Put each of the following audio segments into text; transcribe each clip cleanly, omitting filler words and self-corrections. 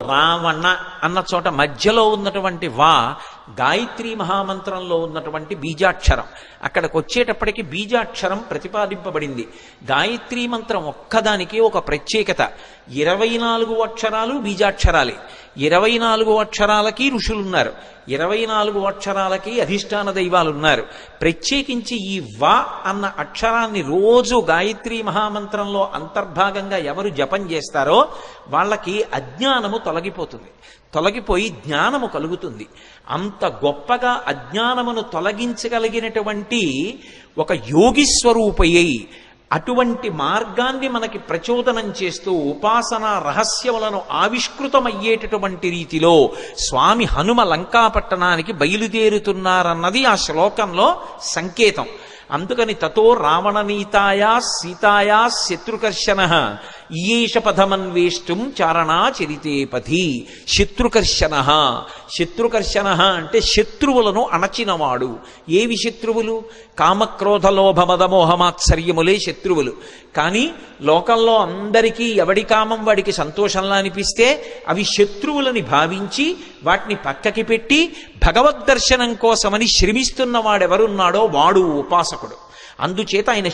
రావణ అన్న చోట మధ్యలో ఉన్నటువంటి వా గాయత్రీ మహామంత్రంలో ఉన్నటువంటి బీజాక్షరం. అక్కడికి వచ్చేటప్పటికి బీజాక్షరం ప్రతిపాదింపబడింది. గాయత్రీ మంత్రం ఒక్కదానికి ఒక ప్రత్యేకత. 24 అక్షరాలు బీజాక్షరాలే. 24 అక్షరాలకి ఋషులున్నారు, 24 అక్షరాలకి అధిష్టాన దైవాలున్నారు. ప్రత్యేకించి ఈ వా అన్న అక్షరాన్ని రోజు గాయత్రీ మహామంత్రంలో అంతర్భాగంగా ఎవరు జపం చేస్తారో వాళ్ళకి అజ్ఞానము తొలగిపోయి జ్ఞానము కలుగుతుంది. అంత గొప్పగా అజ్ఞానమును తొలగించగలిగినటువంటి ఒక యోగి స్వరూపయ్యి అటువంటి మార్గాన్ని మనకి ప్రచోదనం చేస్తూ ఉపాసన రహస్యములను ఆవిష్కృతమయ్యేటటువంటి రీతిలో స్వామి హనుమ లంకాపట్టణానికి బయలుదేరుతున్నారన్నది ఆ శ్లోకంలో సంకేతం. అందుకని తతో రావణనీతాయా సీతాయా శత్రుకర్షణ ఈయేష పథమన్వేష్టం చారణా చరితే పథి. శత్రుకర్షణ అంటే శత్రువులను అణచినవాడు. ఏవి శత్రువులు? కామక్రోధ లోభ మదమోహమాత్సర్యములే శత్రువులు. కానీ లోకంలో అందరికీ ఎవడి కామం వాడికి సంతోషంలా అనిపిస్తే అవి శత్రువులని భావించి వాటిని పక్కకి పెట్టి భగవద్దర్శనం కోసమని శ్రమిస్తున్న వాడెవరున్నాడో వాడు ఉపాసకుడు. అందుచేత ఆయన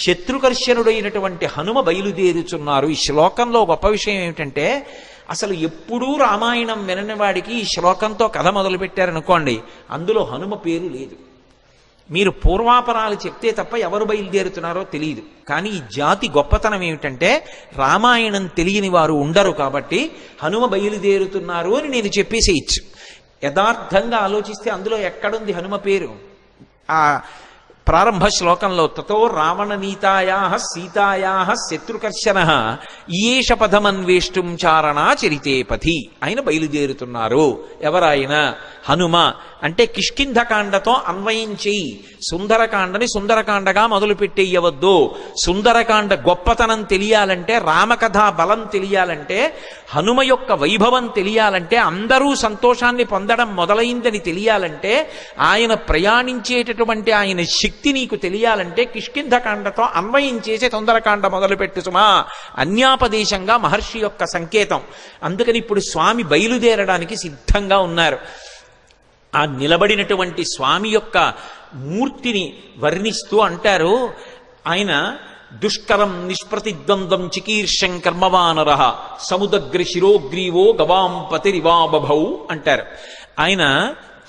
శత్రుకర్షణుడైనటువంటి హనుమ బయలుదేరుచున్నారు. ఈ శ్లోకంలో గొప్ప విషయం ఏమిటంటే అసలు ఎప్పుడూ రామాయణం వినని వాడికి ఈ శ్లోకంతో కథ మొదలుపెట్టారనుకోండి, అందులో హనుమ పేరు లేదు. మీరు పూర్వాపరాలు చెప్తే తప్ప ఎవరు బయలుదేరుతున్నారో తెలియదు. కానీ ఈ జాతి గొప్పతనం ఏమిటంటే రామాయణం తెలియని వారు ఉండరు కాబట్టి హనుమ బయలుదేరుతున్నారు అని నేను చెప్పేసేయచ్చు. యథార్థంగా ఆలోచిస్తే అందులో ఎక్కడుంది హనుమ పేరు? ఆ ప్రారంభ శ్లోకంలో తతో రావణనీతాయా సీతాయా శత్రుకర్షణ ఈయేష పథమన్వేష్టం చారణా చరితే పథి. ఆయన బయలుదేరుతున్నారు. ఎవరాయన? హనుమ. అంటే కిష్కింధకాండతో అన్వయం చెయ్యి. సుందరకాండని సుందరకాండగా మొదలుపెట్టేయవద్దు. సుందరకాండ గొప్పతనం తెలియాలంటే, రామకథా బలం తెలియాలంటే, హనుమ యొక్క వైభవం తెలియాలంటే, అందరూ సంతోషాన్ని పొందడం మొదలైందని తెలియాలంటే, ఆయన ప్రయాణించేటటువంటి ఆయన శక్తి నీకు తెలియాలంటే కిష్కింధకాండతో అన్వయం చేసే సుందరకాండ మొదలుపెట్టు సుమా. అన్యాపదేశంగా మహర్షి యొక్క సంకేతం. అందుకని ఇప్పుడు స్వామి బయలుదేరడానికి సిద్ధంగా ఉన్నారు. ఆ నిలబడినటువంటి స్వామి యొక్క మూర్తిని వర్ణిస్తూ అంటారు ఆయన, దుష్కరం నిష్ప్రతిద్వంద్వం చికీర్షం కర్మవానర సముదగ్ర శిరోగ్రీవో గవాం పతిరివాబభౌ అంటారు. ఆయన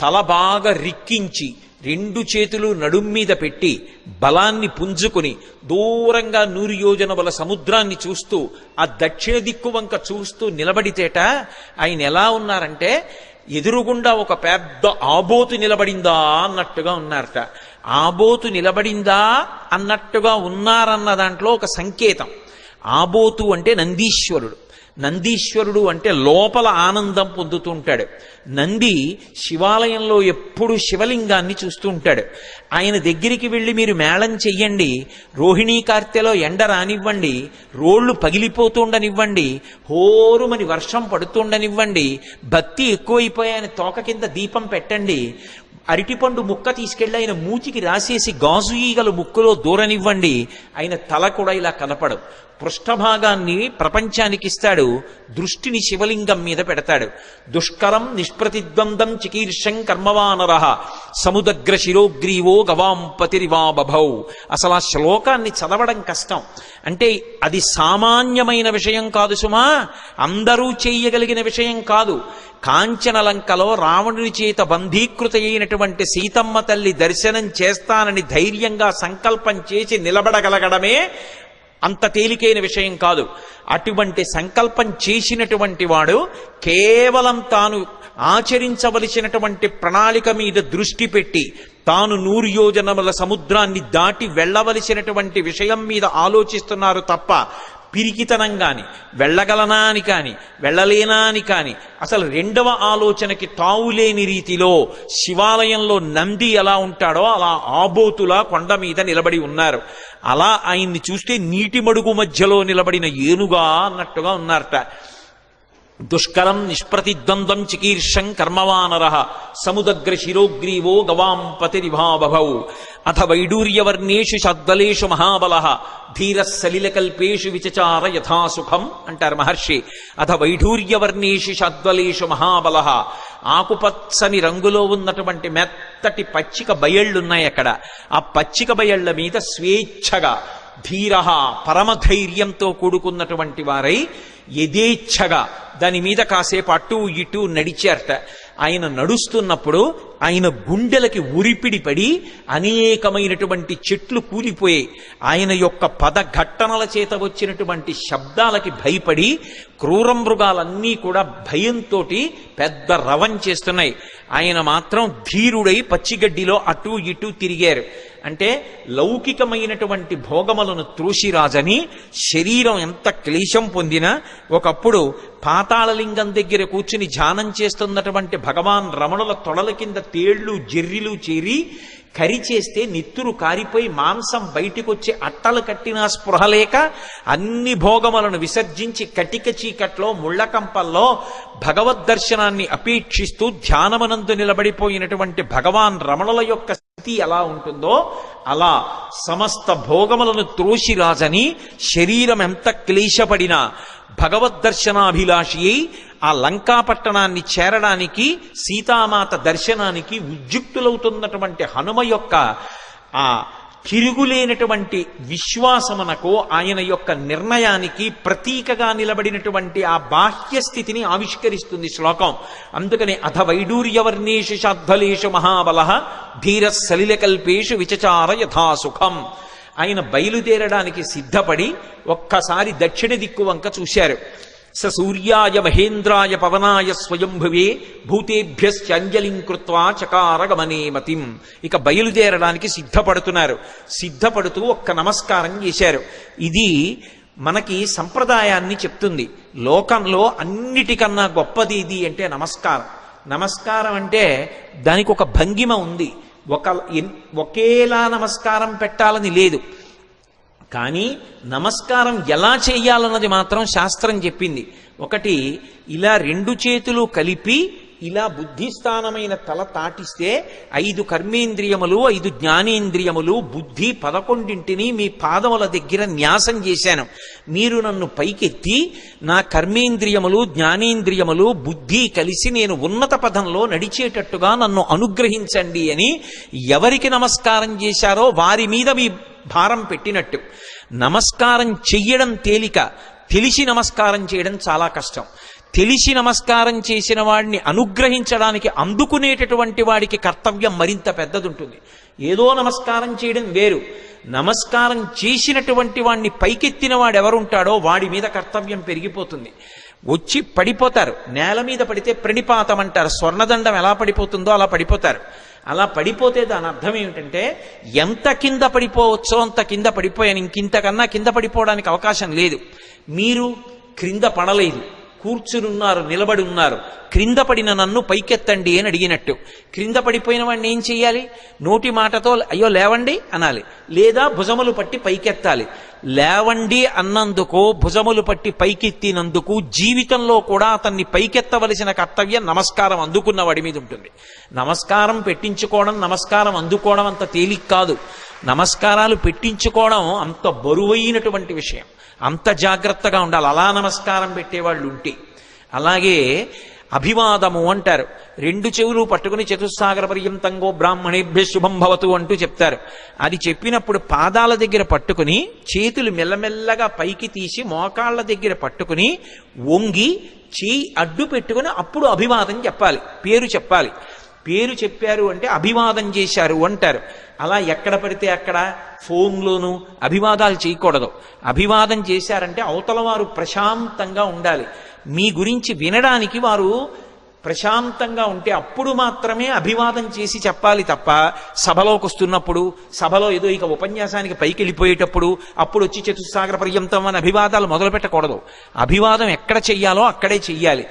తల బాగా రిక్కించి 2 చేతులు నడుం మీద పెట్టి బలాన్ని పుంజుకుని దూరంగా 100 యోజనముల సముద్రాన్ని చూస్తూ ఆ దక్షిణ దిక్కు వంక చూస్తూ నిలబడితేట ఆయన ఎలా ఉన్నారంటే ఎదురుగుండా ఒక పెద్ద ఆబోతు నిలబడిందా అన్నట్టుగా ఉన్నారట. ఆబోతు నిలబడిందా అన్నట్టుగా ఉన్నారన్న దాంట్లో ఒక సంకేతం. ఆబోతు అంటే నందీశ్వరుడు అంటే లోపల ఆనందం పొందుతూ ఉంటాడు. నంది శివాలయంలో ఎప్పుడు శివలింగాన్ని చూస్తూ ఉంటాడు. ఆయన దగ్గరికి వెళ్ళి మీరు మేళం చెయ్యండి, రోహిణీ కార్తెలో ఎండ రానివ్వండి, రోళ్లు పగిలిపోతుండనివ్వండి, హోరుమని వర్షం పడుతుండనివ్వండి, భక్తి ఎక్కువైపోయి ఆయన తోక కింద దీపం పెట్టండి, అరటిపండు ముక్క తీసుకెళ్ళి ఆయన మూతికి రాసేసి గాజు ఈగలు ముక్కులో దూరనివ్వండి, ఆయన తల కూడా ఇలా కనపడు. పృష్ఠభాగాన్ని ప్రపంచానికి ఇస్తాడు, దృష్టిని శివలింగం మీద పెడతాడు. దుష్కరం నిష్ప్రతిద్వందం చికీర్షం కర్మవానర సముదగ్ర శిరోగ్రీవో గవాం పతిరివాబభౌ. అసలు ఆ శ్లోకాన్ని చదవడం కష్టం. అంటే అది సామాన్యమైన విషయం కాదు సుమా, అందరూ చేయగలిగిన విషయం కాదు. కాంచనలంకలో రావణుని చేత బంధీకృత అయినటువంటి సీతమ్మ తల్లి దర్శనం చేస్తానని ధైర్యంగా సంకల్పం చేసి నిలబడగలగడమే అంత తేలికైన విషయం కాదు. అటువంటి సంకల్పం చేసినటువంటి వాడు కేవలం తాను ఆచరించవలసినటువంటి ప్రణాళిక మీద దృష్టి పెట్టి తాను 100 యోజనముల సముద్రాన్ని దాటి వెళ్ళవలసినటువంటి విషయం మీద ఆలోచిస్తున్నారు తప్ప పిరికితనం కాని, వెళ్ళగలనా అని కాని, వెళ్ళలేనా అని కాని, అసలు రెండవ ఆలోచనకి తావులేని రీతిలో శివాలయంలో నంది ఎలా ఉంటాడో అలా ఆబోతులా కొండ మీద నిలబడి ఉన్నారు. అలా ఆయన్ని చూస్తే నీటి మడుగు మధ్యలో నిలబడిన ఏనుగా అన్నట్టుగా ఉన్నారట. దుష్కరం నిష్ప్రతిద్వంద్వం చికీర్షం కర్మవానర సముదగ్ర శిరోగ్రీవో గవాం పతిరిభాబభౌ అథ వైడూర్యవర్ణేషు షద్వలేషు మహాబల ధీర సలిలకల్పేషు విచచార యథాసుఖం అంటారు మహర్షి. అథ వైఢూర్యవర్ణేషు షద్వలేషు మహాబల, ఆకుపచ్చని రంగులో ఉన్నటువంటి మెత్తటి పచ్చిక బయళ్లున్నాయి అక్కడ. ఆ పచ్చిక బయళ్ల మీద స్వేచ్ఛగా ధీర పరమధైర్యంతో కూడుకున్నటువంటి వారై యథేచ్ఛగా దాని మీద కాసేపు అటూ ఇటూ నడిచారట. ఆయన నడుస్తున్నప్పుడు ఆయన గుండెలకి ఉరిపిడి పడి అనేకమైనటువంటి చెట్లు కూలిపోయాయి. ఆయన యొక్క పదఘట్టనల చేత వచ్చినటువంటి శబ్దాలకి భయపడి క్రూర మృగాలన్నీ కూడా భయంతో పెద్ద రవం చేస్తున్నాయి. ఆయన మాత్రం ధీరుడై పచ్చిగడ్డిలో అటూ ఇటూ తిరిగారు. అంటే లౌకికమైనటువంటి భోగములను త్రోసిరాజని శరీరం ఎంత క్లేశం పొందినా ఒకప్పుడు పాతాళలింగం దగ్గర కూర్చుని ధ్యానం చేస్తున్నటువంటి భగవాన్ రమణుల తొడల కింద తేళ్లు జెర్రిలు చేరి కరిచేస్తే నెత్తురు కారిపోయి మాంసం బయటికొచ్చి అట్టలు కట్టినా స్పృహలేక అన్ని భోగములను విసర్జించి కటిక చీకట్లో ముళ్లకంపల్లో భగవద్దర్శనాన్ని అపేక్షిస్తూ ధ్యానమనందు నిలబడిపోయినటువంటి భగవాన్ రమణుల యొక్క స్థితి ఎలా ఉంటుందో అలా సమస్త భోగములను త్రోసిరాజని శరీరం ఎంత క్లేశపడినా భగవద్దర్శనాభిలాషి అయి ఆ లంకాపట్టణాన్ని చేరడానికి సీతామాత దర్శనానికి ఉద్యుక్తులవుతున్నటువంటి హనుమ యొక్క ఆ తిరుగులేనటువంటి విశ్వాసమునకు ఆయన యొక్క నిర్ణయానికి ప్రతీకగా నిలబడినటువంటి ఆ బాహ్య స్థితిని ఆవిష్కరిస్తుంది శ్లోకం. అందుకని అథ వైడూర్యవర్ణేషు శాద్వలేషు మహాబల ధీర సలిలకల్పేషు విచచార యథాసుఖం. ఆయన బయలుదేరడానికి సిద్ధపడి ఒక్కసారి దక్షిణ దిక్కు వంక చూశారు. స సూర్యాయ మహేంద్రాయ పవనాయ స్వయంభువే భూతేభ్యశ్చంజలిం కృత్వా చకార గమనే మతిం. ఇక బయలుదేరడానికి సిద్ధపడుతున్నారు. సిద్ధపడుతూ ఒక్క నమస్కారం చేశారు. ఇది మనకి సంప్రదాయాన్ని చెప్తుంది. లోకంలో అన్నిటికన్నా గొప్పది ఇది అంటే నమస్కారం. నమస్కారం అంటే దానికి ఒక భంగిమ ఉంది. ఒకేలా నమస్కారం పెట్టాలని లేదు. కానీ నమస్కారం ఎలా చేయాలన్నది మాత్రం శాస్త్రం చెప్పింది. ఒకటి, ఇలా రెండు చేతులు కలిపి ఇలా బుద్ధిస్థానమైన తల తాటిస్తే 5 కర్మేంద్రియములు 5 జ్ఞానేంద్రియములు బుద్ధి 11ంటిని మీ పాదముల దగ్గర న్యాసం చేశాను. మీరు నన్ను పైకెత్తి నా కర్మేంద్రియములు జ్ఞానేంద్రియములు బుద్ధి కలిసి నేను ఉన్నత పదంలో నడిచేటట్టుగా నన్ను అనుగ్రహించండి అని ఎవరికి నమస్కారం చేశారో వారి మీద మీ భారం పెట్టినట్టు. నమస్కారం చెయ్యడం తేలిక, తెలిసి నమస్కారం చేయడం చాలా కష్టం. తెలిసి నమస్కారం చేసిన వాడిని అనుగ్రహించడానికి అందుకునేటటువంటి వాడికి కర్తవ్యం మరింత పెద్దదుంటుంది. ఏదో నమస్కారం చేయడం వేరు, నమస్కారం చేసినటువంటి వాడిని పైకెత్తిన వాడు ఎవరుంటాడో వాడి మీద కర్తవ్యం పెరిగిపోతుంది. వచ్చి పడిపోతారు. నేల మీద పడితే ప్రణిపాతం అంటారు. స్వర్ణదండం ఎలా పడిపోతుందో అలా పడిపోతారు. అలా పడిపోతే దాని అర్థం ఏమిటంటే ఎంత కింద పడిపోవచ్చో అంత కింద పడిపోయాను, ఇంకింతకన్నా కింద పడిపోవడానికి అవకాశం లేదు. మీరు క్రింద పడలేదు, కూర్చునున్నారు, నిలబడి ఉన్నారు. క్రింద పడిన నన్ను పైకెత్తండి అని అడిగినట్టు. క్రింద పడిపోయిన వాడిని ఏం చెయ్యాలి? నోటి మాటతో అయ్యో లేవండి అనాలి, లేదా భుజములు పట్టి పైకెత్తాలి. లేవండి అన్నందుకు, భుజములు పట్టి పైకెత్తినందుకు జీవితంలో కూడా అతన్ని పైకెత్తవలసిన కర్తవ్యం నమస్కారం అందుకున్న వాడి మీద ఉంటుంది. నమస్కారం పెట్టించుకోవడం, నమస్కారం అందుకోవడం అంత తేలిక కాదు. నమస్కారాలు పెట్టించుకోవడం అంత బరువైనటువంటి విషయం. అంత జాగ్రత్తగా ఉండాలి అలా నమస్కారం పెట్టేవాళ్ళు ఉంటే. అలాగే అభివాదము అంటారు. 2 చెవులు పట్టుకుని చతుస్సాగర పర్యంతంగో బ్రాహ్మణేభ్య శుభం భవతు అంటూ చెప్తారు. అది చెప్పినప్పుడు పాదాల దగ్గర పట్టుకుని చేతులు మెల్లమెల్లగా పైకి తీసి మోకాళ్ళ దగ్గర పట్టుకుని వంగి చేయి అడ్డు పెట్టుకుని అప్పుడు అభివాదం చెప్పాలి, పేరు చెప్పాలి. పేరు చెప్పారు అంటే అభివాదం చేశారు అంటారు. అలా ఎక్కడ పడితే అక్కడ ఫోన్లోనూ అభివాదాలు చేయకూడదు. అభివాదం చేశారంటే అవతల వారు ప్రశాంతంగా ఉండాలి. మీ గురించి వినడానికి వారు ప్రశాంతంగా ఉంటే అప్పుడు మాత్రమే అభివాదం చేసి చెప్పాలి తప్ప సభలోకి వస్తున్నప్పుడు, సభలో ఏదో ఇక ఉపన్యాసానికి పైకి వెళ్ళిపోయేటప్పుడు అప్పుడు వచ్చి చతుస్సాగర పర్యంతం అని అభివాదాలు మొదలు పెట్టకూడదు. అభివాదం ఎక్కడ చెయ్యాలో అక్కడే చెయ్యాలి.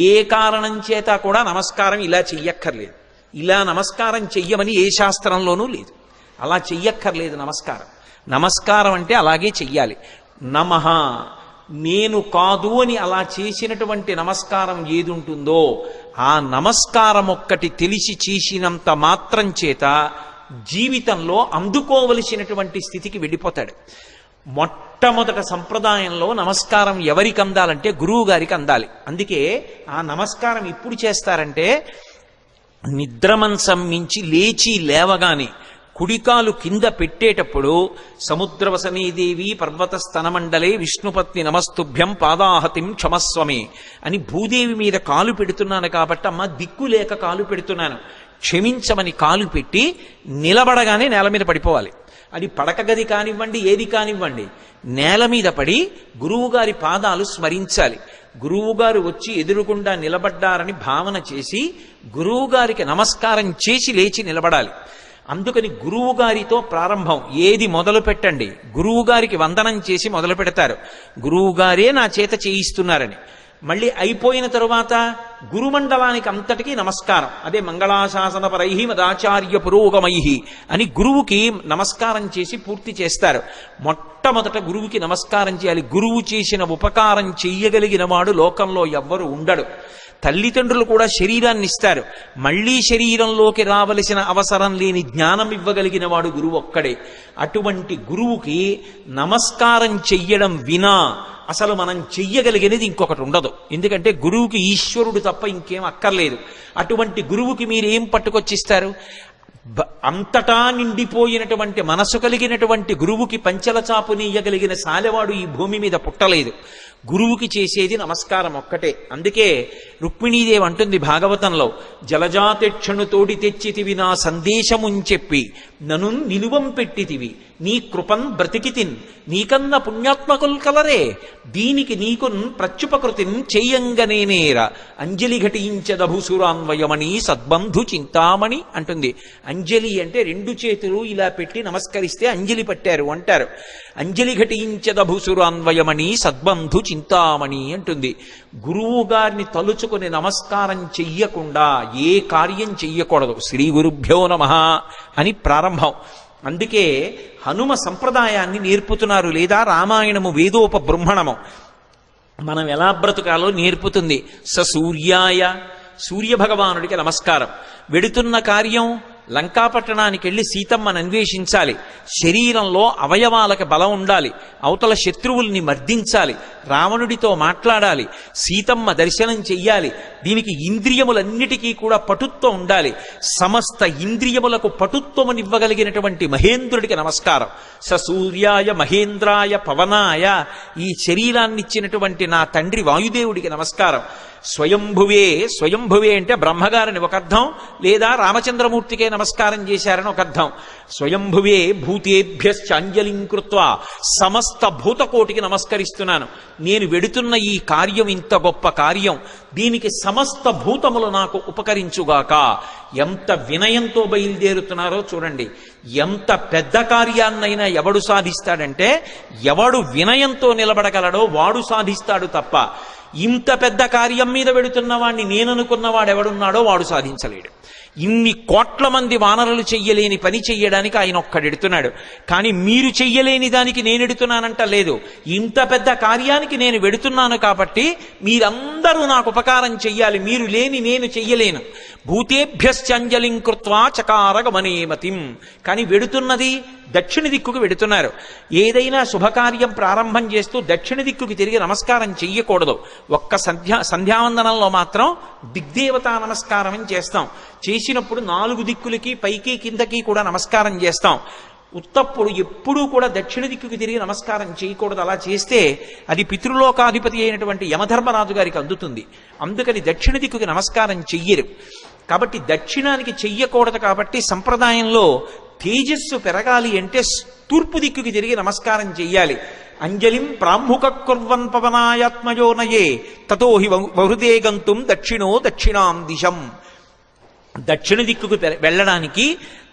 ఏ కారణం చేత కూడా నమస్కారం ఇలా చెయ్యక్కర్లేదు. ఇలా నమస్కారం చెయ్యమని ఏ శాస్త్రంలోనూ లేదు. అలా చెయ్యక్కర్లేదు నమస్కారం. నమస్కారం అంటే అలాగే చెయ్యాలి. నమః, నేను కాదు అని అలా చేసినటువంటి నమస్కారం ఏదుంటుందో ఆ నమస్కారం ఒక్కటి తెలిసి చేసినంత మాత్రం చేత జీవితంలో అందుకోవలసినటువంటి స్థితికి వెళ్ళిపోతాడు. మొట్టమొదట సంప్రదాయంలో నమస్కారం ఎవరికి అందాలంటే గురువు గారికి అందాలి. అందుకే ఆ నమస్కారం ఎప్పుడు చేస్తారంటే నిద్రమంచం మించి లేచి లేవగానే కుడికాలు కింద పెట్టేటప్పుడు సముద్రవసనీదేవి పర్వత స్తనమండలే విష్ణుపత్ని నమస్తుభ్యం పాదాహతిం క్షమస్వమే అని భూదేవి మీద కాలు పెడుతున్నాను కాబట్టి అమ్మ దిక్కు లేక కాలు పెడుతున్నాను క్షమించమని కాలు పెట్టి నిలబడగానే నేల మీద పడిపోవాలి. అది పడక గది కానివ్వండి ఏది కానివ్వండి నేల మీద పడి గురువుగారి పాదాలు స్మరించాలి. గురువుగారు వచ్చి ఎదురుగుండా నిలబడ్డారని భావన చేసి గురువుగారికి నమస్కారం చేసి లేచి నిలబడాలి. అందుకని గురువుగారితో ప్రారంభం. ఏది మొదలు పెట్టండి గురువుగారికి వందనం చేసి మొదలు పెడతారు. గురువుగారే నా చేత చేయిస్తున్నారని. మళ్ళీ అయిపోయిన తరువాత గురుమండలానికి అంతటికీ నమస్కారం. అదే మంగళాశాసన పరై మదాచార్య పురోగమై అని గురువుకి నమస్కారం చేసి పూర్తి చేస్తారు. మొట్టమొదట గురువుకి నమస్కారం చేయాలి. గురువు చేసిన ఉపకారం చెయ్యగలిగిన వాడు లోకంలో ఎవ్వరు ఉండడు. తల్లిదండ్రులు కూడా శరీరాన్ని ఇస్తారు. మళ్లీ శరీరంలోకి రావలసిన అవసరం లేని జ్ఞానం ఇవ్వగలిగిన వాడు గురువు ఒక్కడే. అటువంటి గురువుకి నమస్కారం చెయ్యడం వినా అసలు మనం చెయ్యగలిగినది ఇంకొకటి ఉండదు. ఎందుకంటే గురువుకి ఈశ్వరుడు తప్ప ఇంకేం అక్కర్లేదు. అటువంటి గురువుకి మీరేం పట్టుకొచ్చిస్తారు? అంతటా నిండిపోయినటువంటి మనసు కలిగినటువంటి గురువుకి పంచల చాపు నీయగలిగిన సాలెవాడు ఈ భూమి మీద పుట్టలేదు. గురువుకి చేసేది నమస్కారం ఒక్కటే. అందుకే రుక్మిణీదేవి అంటుంది భాగవతంలో, జలజాతెక్షణు తోడి తెచ్చితివి నా సందేశముంచెప్పి నను నిలువం పెట్టితివి నీ కృపన్ బ్రతికితిన్ నీకన్న పుణ్యాత్మకుల్ కలరే దీనికి నీకున్ ప్రత్యుపకృతిన్ చెయ్యంగనేనేర అంజలి ఘటించదభుసురాన్వయమణి సద్బంధు చింతామణి అంటుంది. అంజలి అంటే రెండు చేతులు ఇలా పెట్టి నమస్కరిస్తే అంజలి పట్టారు అంటారు. అంజలి ఘటించదభుసురాన్వయమణి సద్బంధు చింతామణి అంటుంది. గురువు గారిని తలుచుకుని నమస్కారం చెయ్యకుండా ఏ కార్యం చెయ్యకూడదు. శ్రీ గురుభ్యో నమః అని ప్రారంభం. అందుకే హనుమ సంప్రదాయాన్ని నేర్పుతున్నారు. లేదా రామాయణము వేదోపబృంహణము మనం ఎలా బ్రతుకాలో నేర్పుతుంది. సూర్యాయ సూర్యభగవానుడికి నమస్కారం. వెడుతున్న కార్యం లంకాపట్టణానికి వెళ్ళి సీతమ్మను అన్వేషించాలి. శరీరంలో అవయవాలకు బలం ఉండాలి. అవతల శత్రువుల్ని మర్దించాలి. రావణుడితో మాట్లాడాలి. సీతమ్మ దర్శనం చెయ్యాలి. దీనికి ఇంద్రియములన్నిటికీ కూడా పటుత్వం ఉండాలి. సమస్త ఇంద్రియములకు పటుత్వమునివ్వగలిగినటువంటి మహేంద్రుడికి నమస్కారం. సూర్యాయ మహేంద్రాయ పవనాయ ఈ శరీరాన్నిచ్చినటువంటి నా తండ్రి వాయుదేవుడికి నమస్కారం. స్వయంభువే స్వయంభువే అంటే బ్రహ్మగారిని ఒక అర్థం, లేదా రామచంద్రమూర్తికే నమస్కారం చేశారని ఒక అర్థం. స్వయంభువే భూతేభ్యశ్చాంజలిం కృత్వా సమస్త భూతకోటికి నమస్కరిస్తున్నాను. నేను వెడుతున్న ఈ కార్యం ఇంత గొప్ప కార్యం, దీనికి సమస్త భూతములు నాకు ఉపకరించుగాక. ఎంత వినయంతో బయలుదేరుతున్నారో చూడండి. ఎంత పెద్ద కార్యాన్నైనా ఎవడు సాధిస్తాడంటే ఎవడు వినయంతో నిలబడగలడో వాడు సాధిస్తాడు తప్ప ఇంత పెద్ద కార్యం మీద వెడుతున్న వాడిని నేననుకున్నవాడు ఎవడున్నాడో వాడు సాధించలేడు. ఇన్ని కోట్ల మంది వానరులు చెయ్యలేని పని చెయ్యడానికి ఆయన ఒక్కడెడుతున్నాడు. కానీ మీరు చెయ్యలేని దానికి నేను ఎడుతున్నానంట లేదు. ఇంత పెద్ద కార్యానికి నేను వెడుతున్నాను కాబట్టి మీరందరూ నాకు ఉపకారం చెయ్యాలి. మీరు లేని నేను చెయ్యలేను. భూతేభ్యశ్చంజలిం కృత్వా చకార గమనేమతిం. కానీ వెడుతున్నది దక్షిణ దిక్కుకు వెడుతున్నారు. ఏదైనా శుభకార్యం ప్రారంభం చేస్తూ దక్షిణ దిక్కుకి తిరిగి నమస్కారం చెయ్యకూడదు. ఒక్క సంధ్యావందనంలో మాత్రం దిగ్దేవతా నమస్కారం అని చేస్తాం. చేసినప్పుడు 4 దిక్కులకి పైకి కిందకి కూడా నమస్కారం చేస్తాం. ఉత్తప్పుడు ఎప్పుడూ కూడా దక్షిణ దిక్కుకి తిరిగి నమస్కారం చేయకూడదు. అలా చేస్తే అది పితృలోకాధిపతి అయినటువంటి యమధర్మరాజు గారికి అందుతుంది. అందుకని దక్షిణ దిక్కుకి నమస్కారం చెయ్యరు. కాబట్టి దక్షిణానికి చెయ్యకూడదు. కాబట్టి సంప్రదాయంలో తేజస్సు పెరగాలి అంటే తూర్పు దిక్కుకి తిరిగి నమస్కారం చెయ్యాలి. అంజలిం ప్రాముఖ కుర్వన్ పవనాయాత్మయోనయే తతో హి వహృదే గంతుం దక్షిణో దక్షిణాం దిశం. దక్షిణ దిక్కుకు వెళ్ళడానికి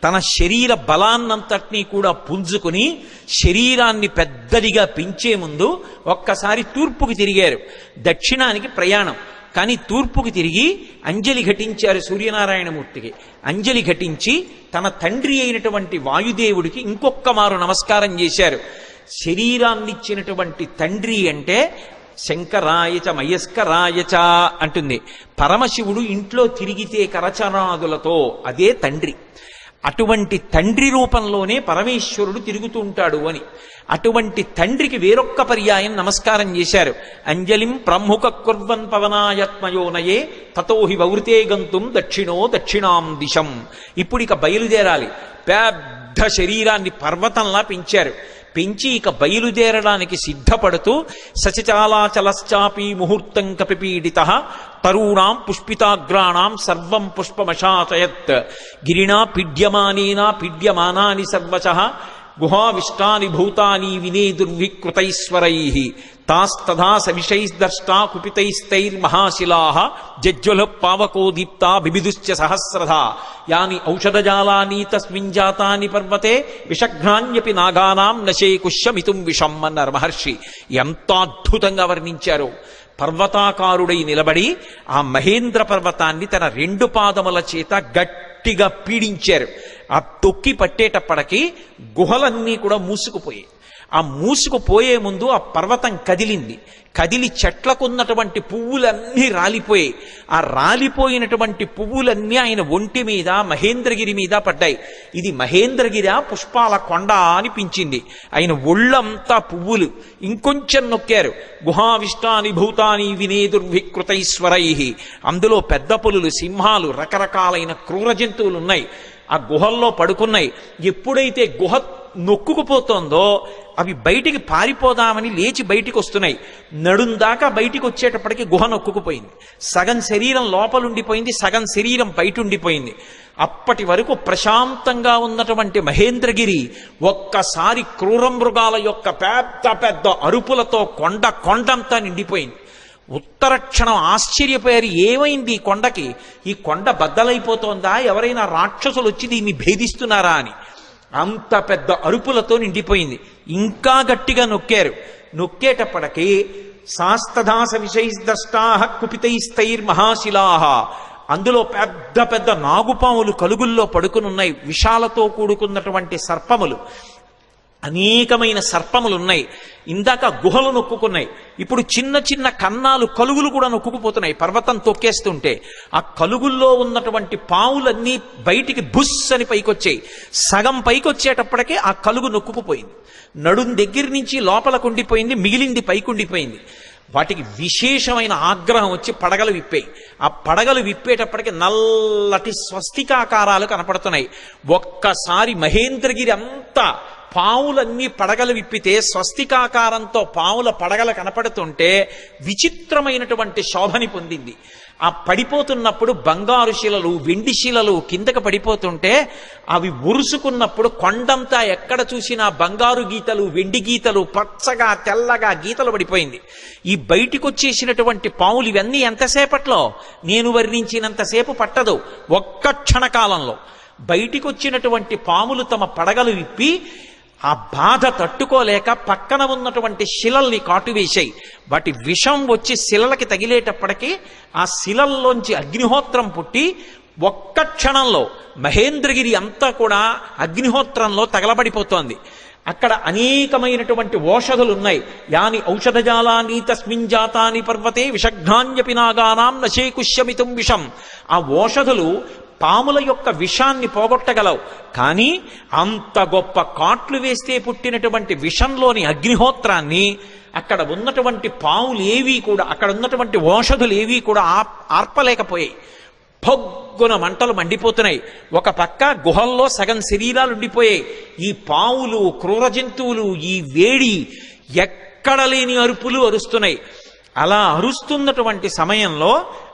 తన శరీర బలాన్నంతటినీ కూడా పుంజుకుని శరీరాన్ని పెద్దదిగా పెంచే ముందు ఒక్కసారి తూర్పుకి తిరిగారు. దక్షిణానికి ప్రయాణం. కానీ తూర్పుకి తిరిగి అంజలి ఘటించారు సూర్యనారాయణమూర్తికి. అంజలి ఘటించి తన తండ్రి అయినటువంటి వాయుదేవుడికి ఇంకొక్క మారు నమస్కారం చేశారు. శరీరాన్నిచ్చినటువంటి తండ్రి అంటే శంకరాయచ మయస్కరాయచ అంటుంది. పరమశివుడు ఇంట్లో తిరిగితే కరచనాదులతో అదే తండ్రి. అటువంటి తండ్రి రూపంలోనే పరమేశ్వరుడు తిరుగుతూ ఉంటాడు అని. అటువంటి తండ్రికి వేరొక్క పర్యాయం నమస్కారం చేశారు. అంజలిం ప్రముఖ కుర్వన్ పవనాయత్మయోనయే తతోహి వవృతే గంతుం దక్షిణో దక్షిణాం దిశం. ఇప్పుడు ఇక బయలుదేరాలి. పెద్ద శరీరాన్ని పర్వతంలా పెంచారు. పెంచి ఇక బయలుదేరడానికి సిద్ధపడుతూ సచచాలాచలశ్చాపి ముహూర్తం కపిపీడిత తరూణాం పుష్పితాగ్రాణాం సర్వం పుష్పమశాచయత్ గిరిణా పీడ్యమానేనా పీడ్యమానాని సర్వశః గుహావిష్టాని భూతాని వినేదుర్వికృతైశ్వరైః తాస్తథా సవిషైర్దష్టా కుపితైస్తైర్మహాశిలాః జజ్వల పావకో దీప్తా బిబిదుశ్చ సహస్రధా యాని ఔషధజాలాని తస్మిన్ జాతాని పర్వతే విషఘ్నాన్యపి నాగానాం నశేకుష్యమితుం విషం అన్నారు మహర్షి. ఎంత అద్భుతంగా వర్ణించారో. పర్వతాకారుడై నిలబడి ఆ మహేంద్ర పర్వతాన్ని తన 2 పాదముల చేత గట్టిగా పీడించారు. ఆ తొక్కి పట్టేటప్పటికి గుహలన్నీ కూడా మూసుకుపోయాయి. ఆ మూసుకుపోయే ముందు ఆ పర్వతం కదిలింది. కదిలి చెట్లకున్నటువంటి పువ్వులన్నీ రాలిపోయాయి. ఆ రాలిపోయినటువంటి పువ్వులన్నీ ఆయన ఒంటి మీద మహేంద్రగిరి మీద పడ్డాయి. ఇది మహేంద్రగిరి పుష్పాల కొండ అనిపించింది. ఆయన ఒళ్ళంతా పువ్వులు. ఇంకొంచెం నొక్కారు. గుహావిష్టాని భూతాని వినేదుర్వికృతైశ్వరై. అందులో పెద్ద పులులు, సింహాలు, రకరకాలైన క్రూర జంతువులు ఉన్నాయి. ఆ గుహల్లో పడుకున్నాయి. ఎప్పుడైతే గుహ నొక్కుకుపోతోందో అవి బయటికి పారిపోదామని లేచి బయటికి వస్తున్నాయి. నడుందాకా బయటికి వచ్చేటప్పటికి గుహ నొక్కుకుపోయింది. సగం శరీరం లోపలుండిపోయింది, సగం శరీరం బయట ఉండిపోయింది. అప్పటి వరకు ప్రశాంతంగా ఉన్నటువంటి మహేంద్రగిరి ఒక్కసారి క్రూర మృగాల యొక్క పెద్ద పెద్ద అరుపులతో కొండంతా నిండిపోయింది. ఉత్తర క్షణం ఆశ్చర్యపోయారు. ఏమైంది ఈ కొండకి? ఈ కొండ బద్దలైపోతోందా? ఎవరైనా రాక్షసులు వచ్చి దీన్ని భేదిస్తున్నారా అని. అంత పెద్ద అరుపులతో నిండిపోయింది. ఇంకా గట్టిగా నొక్కారు. నొక్కేటప్పటికి శాస్తదాస విషైర్దష్టాః కుపితైస్తైర్మహాశిలాః. అందులో పెద్ద పెద్ద నాగుపాములు కలుగుల్లో పడుకునున్నాయి. విషాలతో కూడుకున్నటువంటి సర్పములు, అనేకమైన సర్పములు ఉన్నాయి. ఇందాక గుహలు నొక్కుకున్నాయి. ఇప్పుడు చిన్న చిన్న కన్నాలు, కలుగులు కూడా నొక్కుకుపోతున్నాయి పర్వతం తొక్కేస్తుంటే. ఆ కలుగుల్లో ఉన్నటువంటి పావులన్నీ బయటికి బుస్ అని పైకొచ్చాయి. సగం పైకొచ్చేటప్పటికే ఆ కలుగు నొక్కుకుపోయింది. నడుం దగ్గర నుంచి లోపలకు ఉండిపోయింది, మిగిలింది పైకుండిపోయింది. వాటికి విశేషమైన ఆగ్రహం వచ్చి పడగలు విప్పాయి. ఆ పడగలు విప్పేటప్పటికి నల్లటి స్వస్తికాకారాలు కనపడుతున్నాయి. ఒక్కసారి మహేంద్రగిరి అంతా పావులన్నీ పడగలు విప్పితే స్వస్తికాకారంతో పావుల పడగలు కనపడుతుంటే విచిత్రమైనటువంటి శోభని పొందింది. ఆ పడిపోతున్నప్పుడు బంగారు శిలలు, వెండి శిలలు కిందకు పడిపోతుంటే అవి ఉరుసుకున్నప్పుడు కొండంతా ఎక్కడ చూసినా బంగారు గీతలు, వెండి గీతలు, పచ్చగా తెల్లగా గీతలు పడిపోయింది. ఈ బయటికి వచ్చేసినటువంటి పావులు ఇవన్నీ ఎంతసేపట్లో? నేను వర్ణించినంతసేపు పట్టదు. ఒక్క క్షణకాలంలో బయటికి వచ్చినటువంటి పాములు తమ పడగలు విప్పి ఆ బాధ తట్టుకోలేక పక్కన ఉన్నటువంటి శిలల్ని కాటువేశాయి. వాటి విషం వచ్చి శిలలకి తగిలేటప్పటికీ ఆ శిలల్లోంచి అగ్నిహోత్రం పుట్టి ఒక్క క్షణంలో మహేంద్రగిరి అంతా కూడా అగ్నిహోత్రంలో తగలబడిపోతోంది. అక్కడ అనేకమైనటువంటి ఓషధులు ఉన్నాయి. యాని ఔషధజాలాని తస్మిన్ జాతాని పర్వతే విషఘ్నాన్యపి నాగానాం నశేకుష్యమితుం విషం. ఆ ఓషధులు పాముల యొక్క విషాన్ని పోగొట్టగలవు. కానీ అంత గొప్ప కాట్లు వేస్తే పుట్టినటువంటి విషంలోని అగ్నిహోత్రాన్ని అక్కడ ఉన్నటువంటి పాములు ఏవీ కూడా, అక్కడ ఉన్నటువంటి ఓషధులు ఏవీ కూడా ఆర్పలేకపోయాయి. పొగ్గున మంటలు మండిపోతున్నాయి. ఒక పక్క గుహల్లో సగం శరీరాలు ఉండిపోయాయి. ఈ పావులు, క్రూర జంతువులు ఈ వేడి ఎక్కడ లేని అరుపులు అరుస్తున్నాయి. అలా అరుస్తున్నటువంటి సమయంలో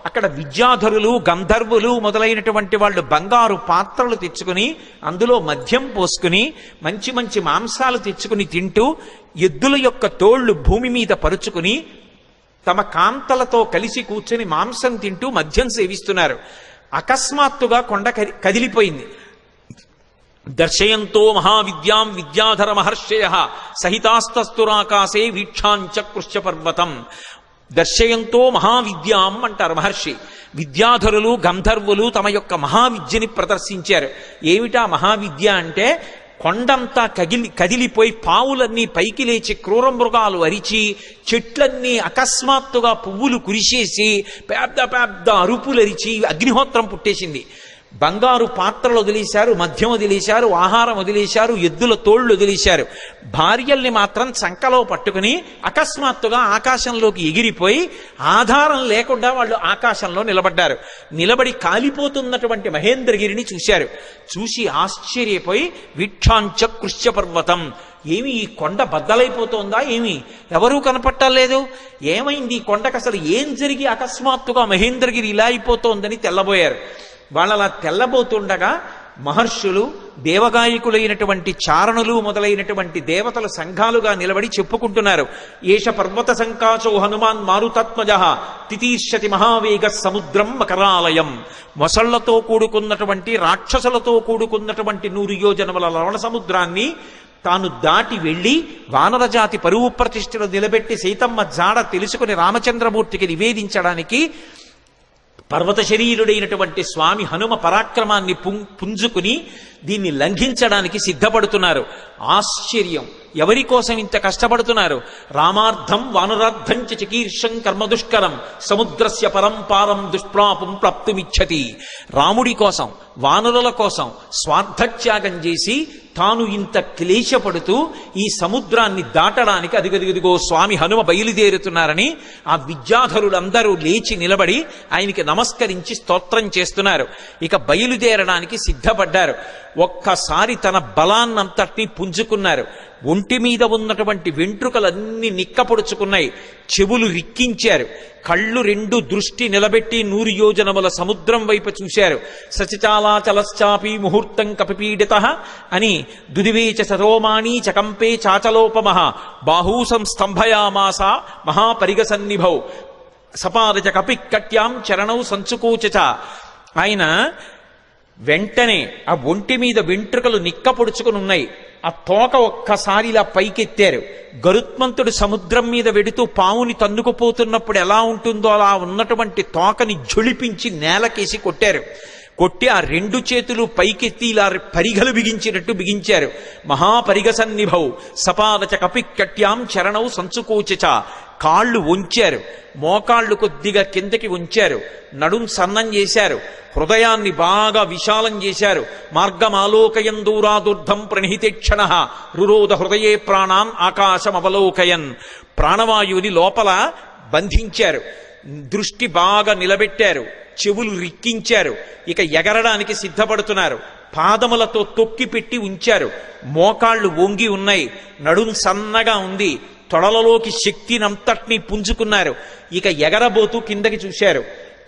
అక్కడ విద్యాధరులు, గంధర్వులు మొదలైనటువంటి వాళ్ళు బంగారు పాత్రలు తెచ్చుకుని అందులో మద్యం పోసుకుని మంచి మంచి మాంసాలు తెచ్చుకుని తింటూ ఎద్దుల యొక్క తోళ్లు భూమి మీద పరుచుకుని తమ కాంతలతో కలిసి కూర్చుని మాంసం తింటూ మద్యం సేవిస్తున్నారు. అకస్మాత్తుగా కొండ కదిలిపోయింది. దర్శయంతో మహావిద్యాం విద్యాధర మహర్షయః సహితాస్తస్తురాకాశే వీక్షాంచకృష్య పర్వతం. దర్శయంతో మహావిద్యాం అంటారు మహర్షి. విద్యాధరులు, గంధర్వులు తమ యొక్క మహావిద్యని ప్రదర్శించారు. ఏమిటా మహావిద్య అంటే కొండంతా కదిలిపోయి పావులన్నీ పైకి లేచి క్రూర మృగాలు అరిచి చెట్లన్నీ అకస్మాత్తుగా పువ్వులు కురిసేసి పెద్ద పెద్ద అరుపులు అరిచి అగ్నిహోత్రం పుట్టేసింది. బంగారు పాత్రలు వదిలేశారు, మద్యం వదిలేశారు, ఆహారం వదిలేశారు, ఎద్దుల తోళ్లు వదిలేశారు. భార్యల్ని మాత్రం చంకలో పట్టుకుని అకస్మాత్తుగా ఆకాశంలోకి ఎగిరిపోయి ఆధారం లేకుండా వాళ్ళు ఆకాశంలో నిలబడ్డారు. నిలబడి కాలిపోతున్నటువంటి మహేంద్రగిరిని చూశారు. చూసి ఆశ్చర్యపోయి వీక్షాంచ కృష్య పర్వతం, ఏమి ఈ కొండ బద్దలైపోతోందా, ఏమి ఎవరూ కనపట్టలేదు, ఏమైంది ఈ కొండకు, అసలు ఏం జరిగి అకస్మాత్తుగా మహేంద్రగిరి ఇలా అయిపోతోందని తెల్లబోయారు. వాళ్ళలా తెల్లబోతుండగా మహర్షులు, దేవగాయకులైనటువంటి చారణులు మొదలైనటువంటి దేవతల సంఘాలుగా నిలబడి చెప్పుకుంటున్నారు. ఏష పర్వత సంకాచో హనుమాన్ మారుతాత్మజ తితీర్షతి మహావేగ సముద్రం మకరాలయం. మొసళ్లతో కూడుకున్నటువంటి రాక్షసులతో కూడుకున్నటువంటి 100 యోజనముల లవణ సముద్రాన్ని తాను దాటి వెళ్లి వానరజాతి పరువు ప్రతిష్ఠలు నిలబెట్టి సీతమ్మ జాడ తెలుసుకుని రామచంద్రమూర్తికి నివేదించడానికి పర్వత శరీరుడైనటువంటి స్వామి హనుమ పరాక్రమాన్ని పుంజుకుని దీన్ని లంఘించడానికి సిద్ధపడుతున్నారు. ఆశ్చర్యం, ఎవరి కోసం ఇంత కష్టపడుతున్నారు? రామార్థం వానరార్థం చ చికీర్షం కర్మదుష్కరం సముద్రస్య పరంపారం దుష్ప్రాపం ప్రాప్తుమిచ్చతి. రాముడి కోసం, వానరుల కోసం స్వార్థత్యాగం చేసి తాను ఇంత క్లేశపడుతూ ఈ సముద్రాన్ని దాటడానికి అదిగదిగదిగో స్వామి హనుమ బయలుదేరుతున్నారని ఆ విద్యాధరులందరూ లేచి నిలబడి ఆయనకి నమస్కరించి స్తోత్రం చేస్తున్నారు. ఇక బయలుదేరడానికి సిద్ధపడ్డారు. ఒక్కసారి తన బలాన్నంతటినీ పుంజుకున్నారు. ఒంటి మీద ఉన్నటువంటి వెంట్రుకలన్నీ నిక్కపొడుచుకున్నాయి. చెవులు రిక్కించారు. కళ్ళు 2 దృష్టి నిలబెట్టి 100 యోజనముల సముద్రం వైపు చూశారు. సచిచాలాచలశ్చాపి ముహూర్తం కపిపీడిత అని దుదివేచ సరోమాణీ చకంపే చాచలోపమః బాహూసం స్తంభయామాస మహాపరిగసన్నిభౌ సపారచ కపి కట్యాం చరణౌ సంచుకూచ. ఆయన వెంటనే ఆ ఒంటి మీద వెంట్రుకలు నిక్కపొడుచుకుని ఉన్నాయి. ఆ తోక ఒక్కసారి ఇలా పైకెత్తారు. గరుత్మంతుడు సముద్రం మీద వెడుతూ పావుని తన్నుకుపోతున్నప్పుడు ఎలా ఉంటుందో అలా ఉన్నటువంటి తోకని ఝుళిపించి నేలకేసి కొట్టారు. కొట్టి ఆ 2 చేతులు పైకెత్తి ఇలా పరిగలు బిగించినట్టు బిగించారు. మహాపరిగసన్నిభౌ సపాదచ కపికట్యాం చరణౌ సంచుకూచ. కాళ్ళు వంచారు, మోకాళ్ళు కొద్దిగా కిందకి ఉంచారు, నడుం సన్నం చేశారు, హృదయాన్ని బాగా విశాలం చేశారు. మార్గమాలోకయన్ దూరాదుర్ధం ప్రణిహితేక్షణ రురోధ హృదయే ప్రాణాన్ ఆకాశమవలోకయన్. ప్రాణవాయువుని లోపల బంధించారు, దృష్టి బాగా నిలబెట్టారు, చెవులు రిక్కించారు. ఇక ఎగరడానికి సిద్ధపడుతున్నారు. పాదములతో తొక్కి పెట్టి ఉంచారు. మోకాళ్ళు వంగి ఉన్నాయి, నడుం సన్నగా ఉంది, తొడలలోకి శక్తినంతటినీ పుంజుకున్నారు. ఇక ఎగరబోతూ కిందకి చూశారు.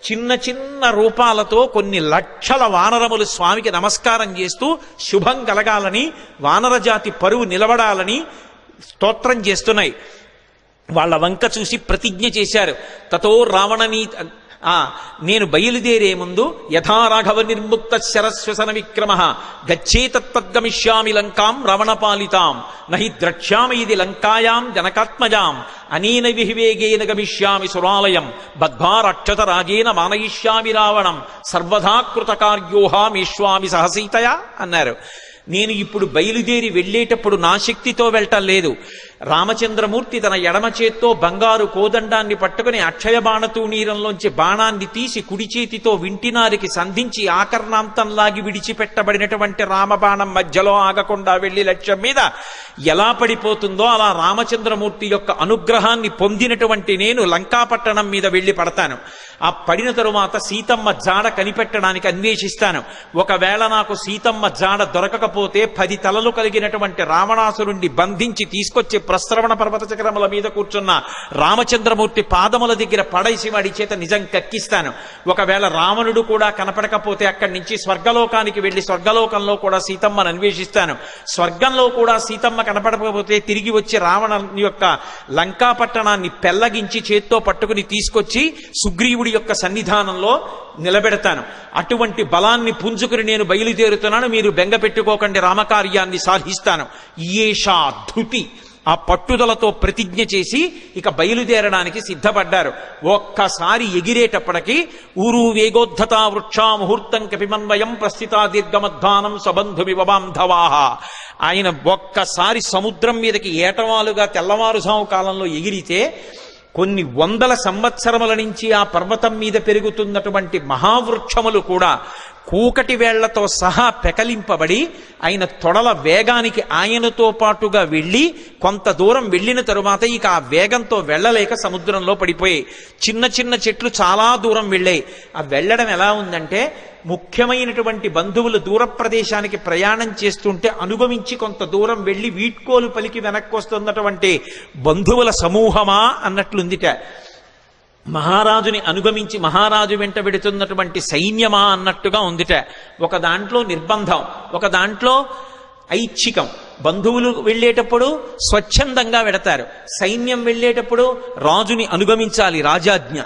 చిన్న చిన్న రూపాలతో కొన్ని లక్షల వానరములు స్వామికి నమస్కారం చేస్తూ శుభం కలగాలని, వానరజాతి పరువు నిలబడాలని స్తోత్రం చేస్తున్నాయి. వాళ్ళ వంక చూసి ప్రతిజ్ఞ చేశారు. తతో రావణనీ నేను బయలుదేరే ముందు యథా రాఘవ నిర్ముక్త శరస్వసన విక్రమ గచ్చేతత్గమిష్యామి లంకాం రావణపాలితాం నహి ద్రక్ష్యామి ఇది లంకాయాం జనకాత్మజాం అనేన విహివేగేన గమిష్యామి సురాలయం బద్ధ్వారక్షత రాజేన మానయిష్యామి రావణం సర్వదా కృతకార్యోహామేష్వామి సహసీతయా అన్నారు. నేను ఇప్పుడు బయలుదేరి వెళ్ళేటప్పుడు నా శక్తితో వెళ్ళటం లేదు. రామచంద్రమూర్తి తన ఎడమ చేత్తో బంగారు కోదండాన్ని పట్టుకుని అక్షయ బాణతూణీరంలోంచి బాణాన్ని తీసి కుడి చేతితో వింటినారికి సంధించి ఆకర్ణాంతంలాగి విడిచిపెట్టబడినటువంటి రామబాణం మధ్యలో ఆగకుండా వెళ్లి లక్ష్యం మీద ఎలా పడిపోతుందో అలా రామచంద్రమూర్తి యొక్క అనుగ్రహాన్ని పొందినటువంటి నేను లంకాపట్టణం మీద వెళ్లి పడతాను. ఆ పడిన తరువాత సీతమ్మ జాడ కనిపెట్టడానికి అన్వేషిస్తాను. ఒకవేళ నాకు సీతమ్మ జాడ దొరకకపోతే 10 తలలు కలిగినటువంటి రావణాసురుణ్ణి బంధించి తీసుకొచ్చి ప్రస్రవణ పర్వత చక్రముల మీద కూర్చున్న రామచంద్రమూర్తి పాదముల దగ్గర పడేసి వాడి చేత నిజం కక్కిస్తాను. ఒకవేళ రావణుడు కూడా కనపడకపోతే అక్కడి నుంచి స్వర్గలోకానికి వెళ్లి స్వర్గలోకంలో కూడా సీతమ్మను అన్వేషిస్తాను. స్వర్గంలో కూడా సీతమ్మ కనపడకపోతే తిరిగి వచ్చి రావణ యొక్క లంకాపట్టణాన్ని పెళ్లగించి చేత్తో పట్టుకుని తీసుకొచ్చి సుగ్రీవుడి యొక్క సన్నిధానంలో నిలబెడతాను. అటువంటి బలాన్ని పుంజుకుని నేను బయలుదేరుతున్నాను. మీరు బెంగ పెట్టుకోకండి, రామకార్యాన్ని సాధిస్తాను. ఈయేషా ధృతి ఆ పట్టుదలతో ప్రతిజ్ఞ చేసి ఇక బయలుదేరడానికి సిద్ధపడ్డారు. ఒక్కసారి ఎగిరేటప్పటికి ఊరు వేగోద్ధతా వృక్షా ముహూర్తం కపిమన్వయం ప్రస్థితా దీర్ఘమధ్వానం సబంధుమివ బాంధవాహ. ఆయన ఒక్కసారి సముద్రం మీదకి ఏటవాలుగా తెల్లవారుజాము కాలంలో ఎగిరితే కొన్ని వందల సంవత్సరముల నుంచి ఆ పర్వతం మీద పెరుగుతున్నటువంటి మహావృక్షములు కూడా కూకటి వేళ్లతో సహా పెకలింపబడి ఆయన తొడల వేగానికి ఆయనతో పాటుగా వెళ్ళి కొంత దూరం వెళ్ళిన తరువాత ఇక ఆ వేగంతో వెళ్ళలేక సముద్రంలో పడిపోయాయి. చిన్న చిన్న చెట్లు చాలా దూరం వెళ్ళాయి. ఆ వెళ్ళడం ఎలా ఉందంటే ముఖ్యమైనటువంటి బంధువులు దూర ప్రదేశానికి ప్రయాణం చేస్తుంటే అనుగమించి కొంత దూరం వెళ్ళి వీడ్కోలు పలికి వెనక్కి వస్తున్నటువంటి బంధువుల సమూహమా అన్నట్లుందిట. మహారాజుని అనుగమించి మహారాజు వెంట వెడుతున్నటువంటి సైన్యమా అన్నట్టుగా ఉందిట. ఒక దాంట్లో నిర్బంధం, ఒక దాంట్లో ఐచ్ఛికం. బంధువులు వెళ్ళేటప్పుడు స్వచ్ఛందంగా వెడతారు, సైన్యం వెళ్ళేటప్పుడు రాజుని అనుగమించాలి, రాజాజ్ఞ.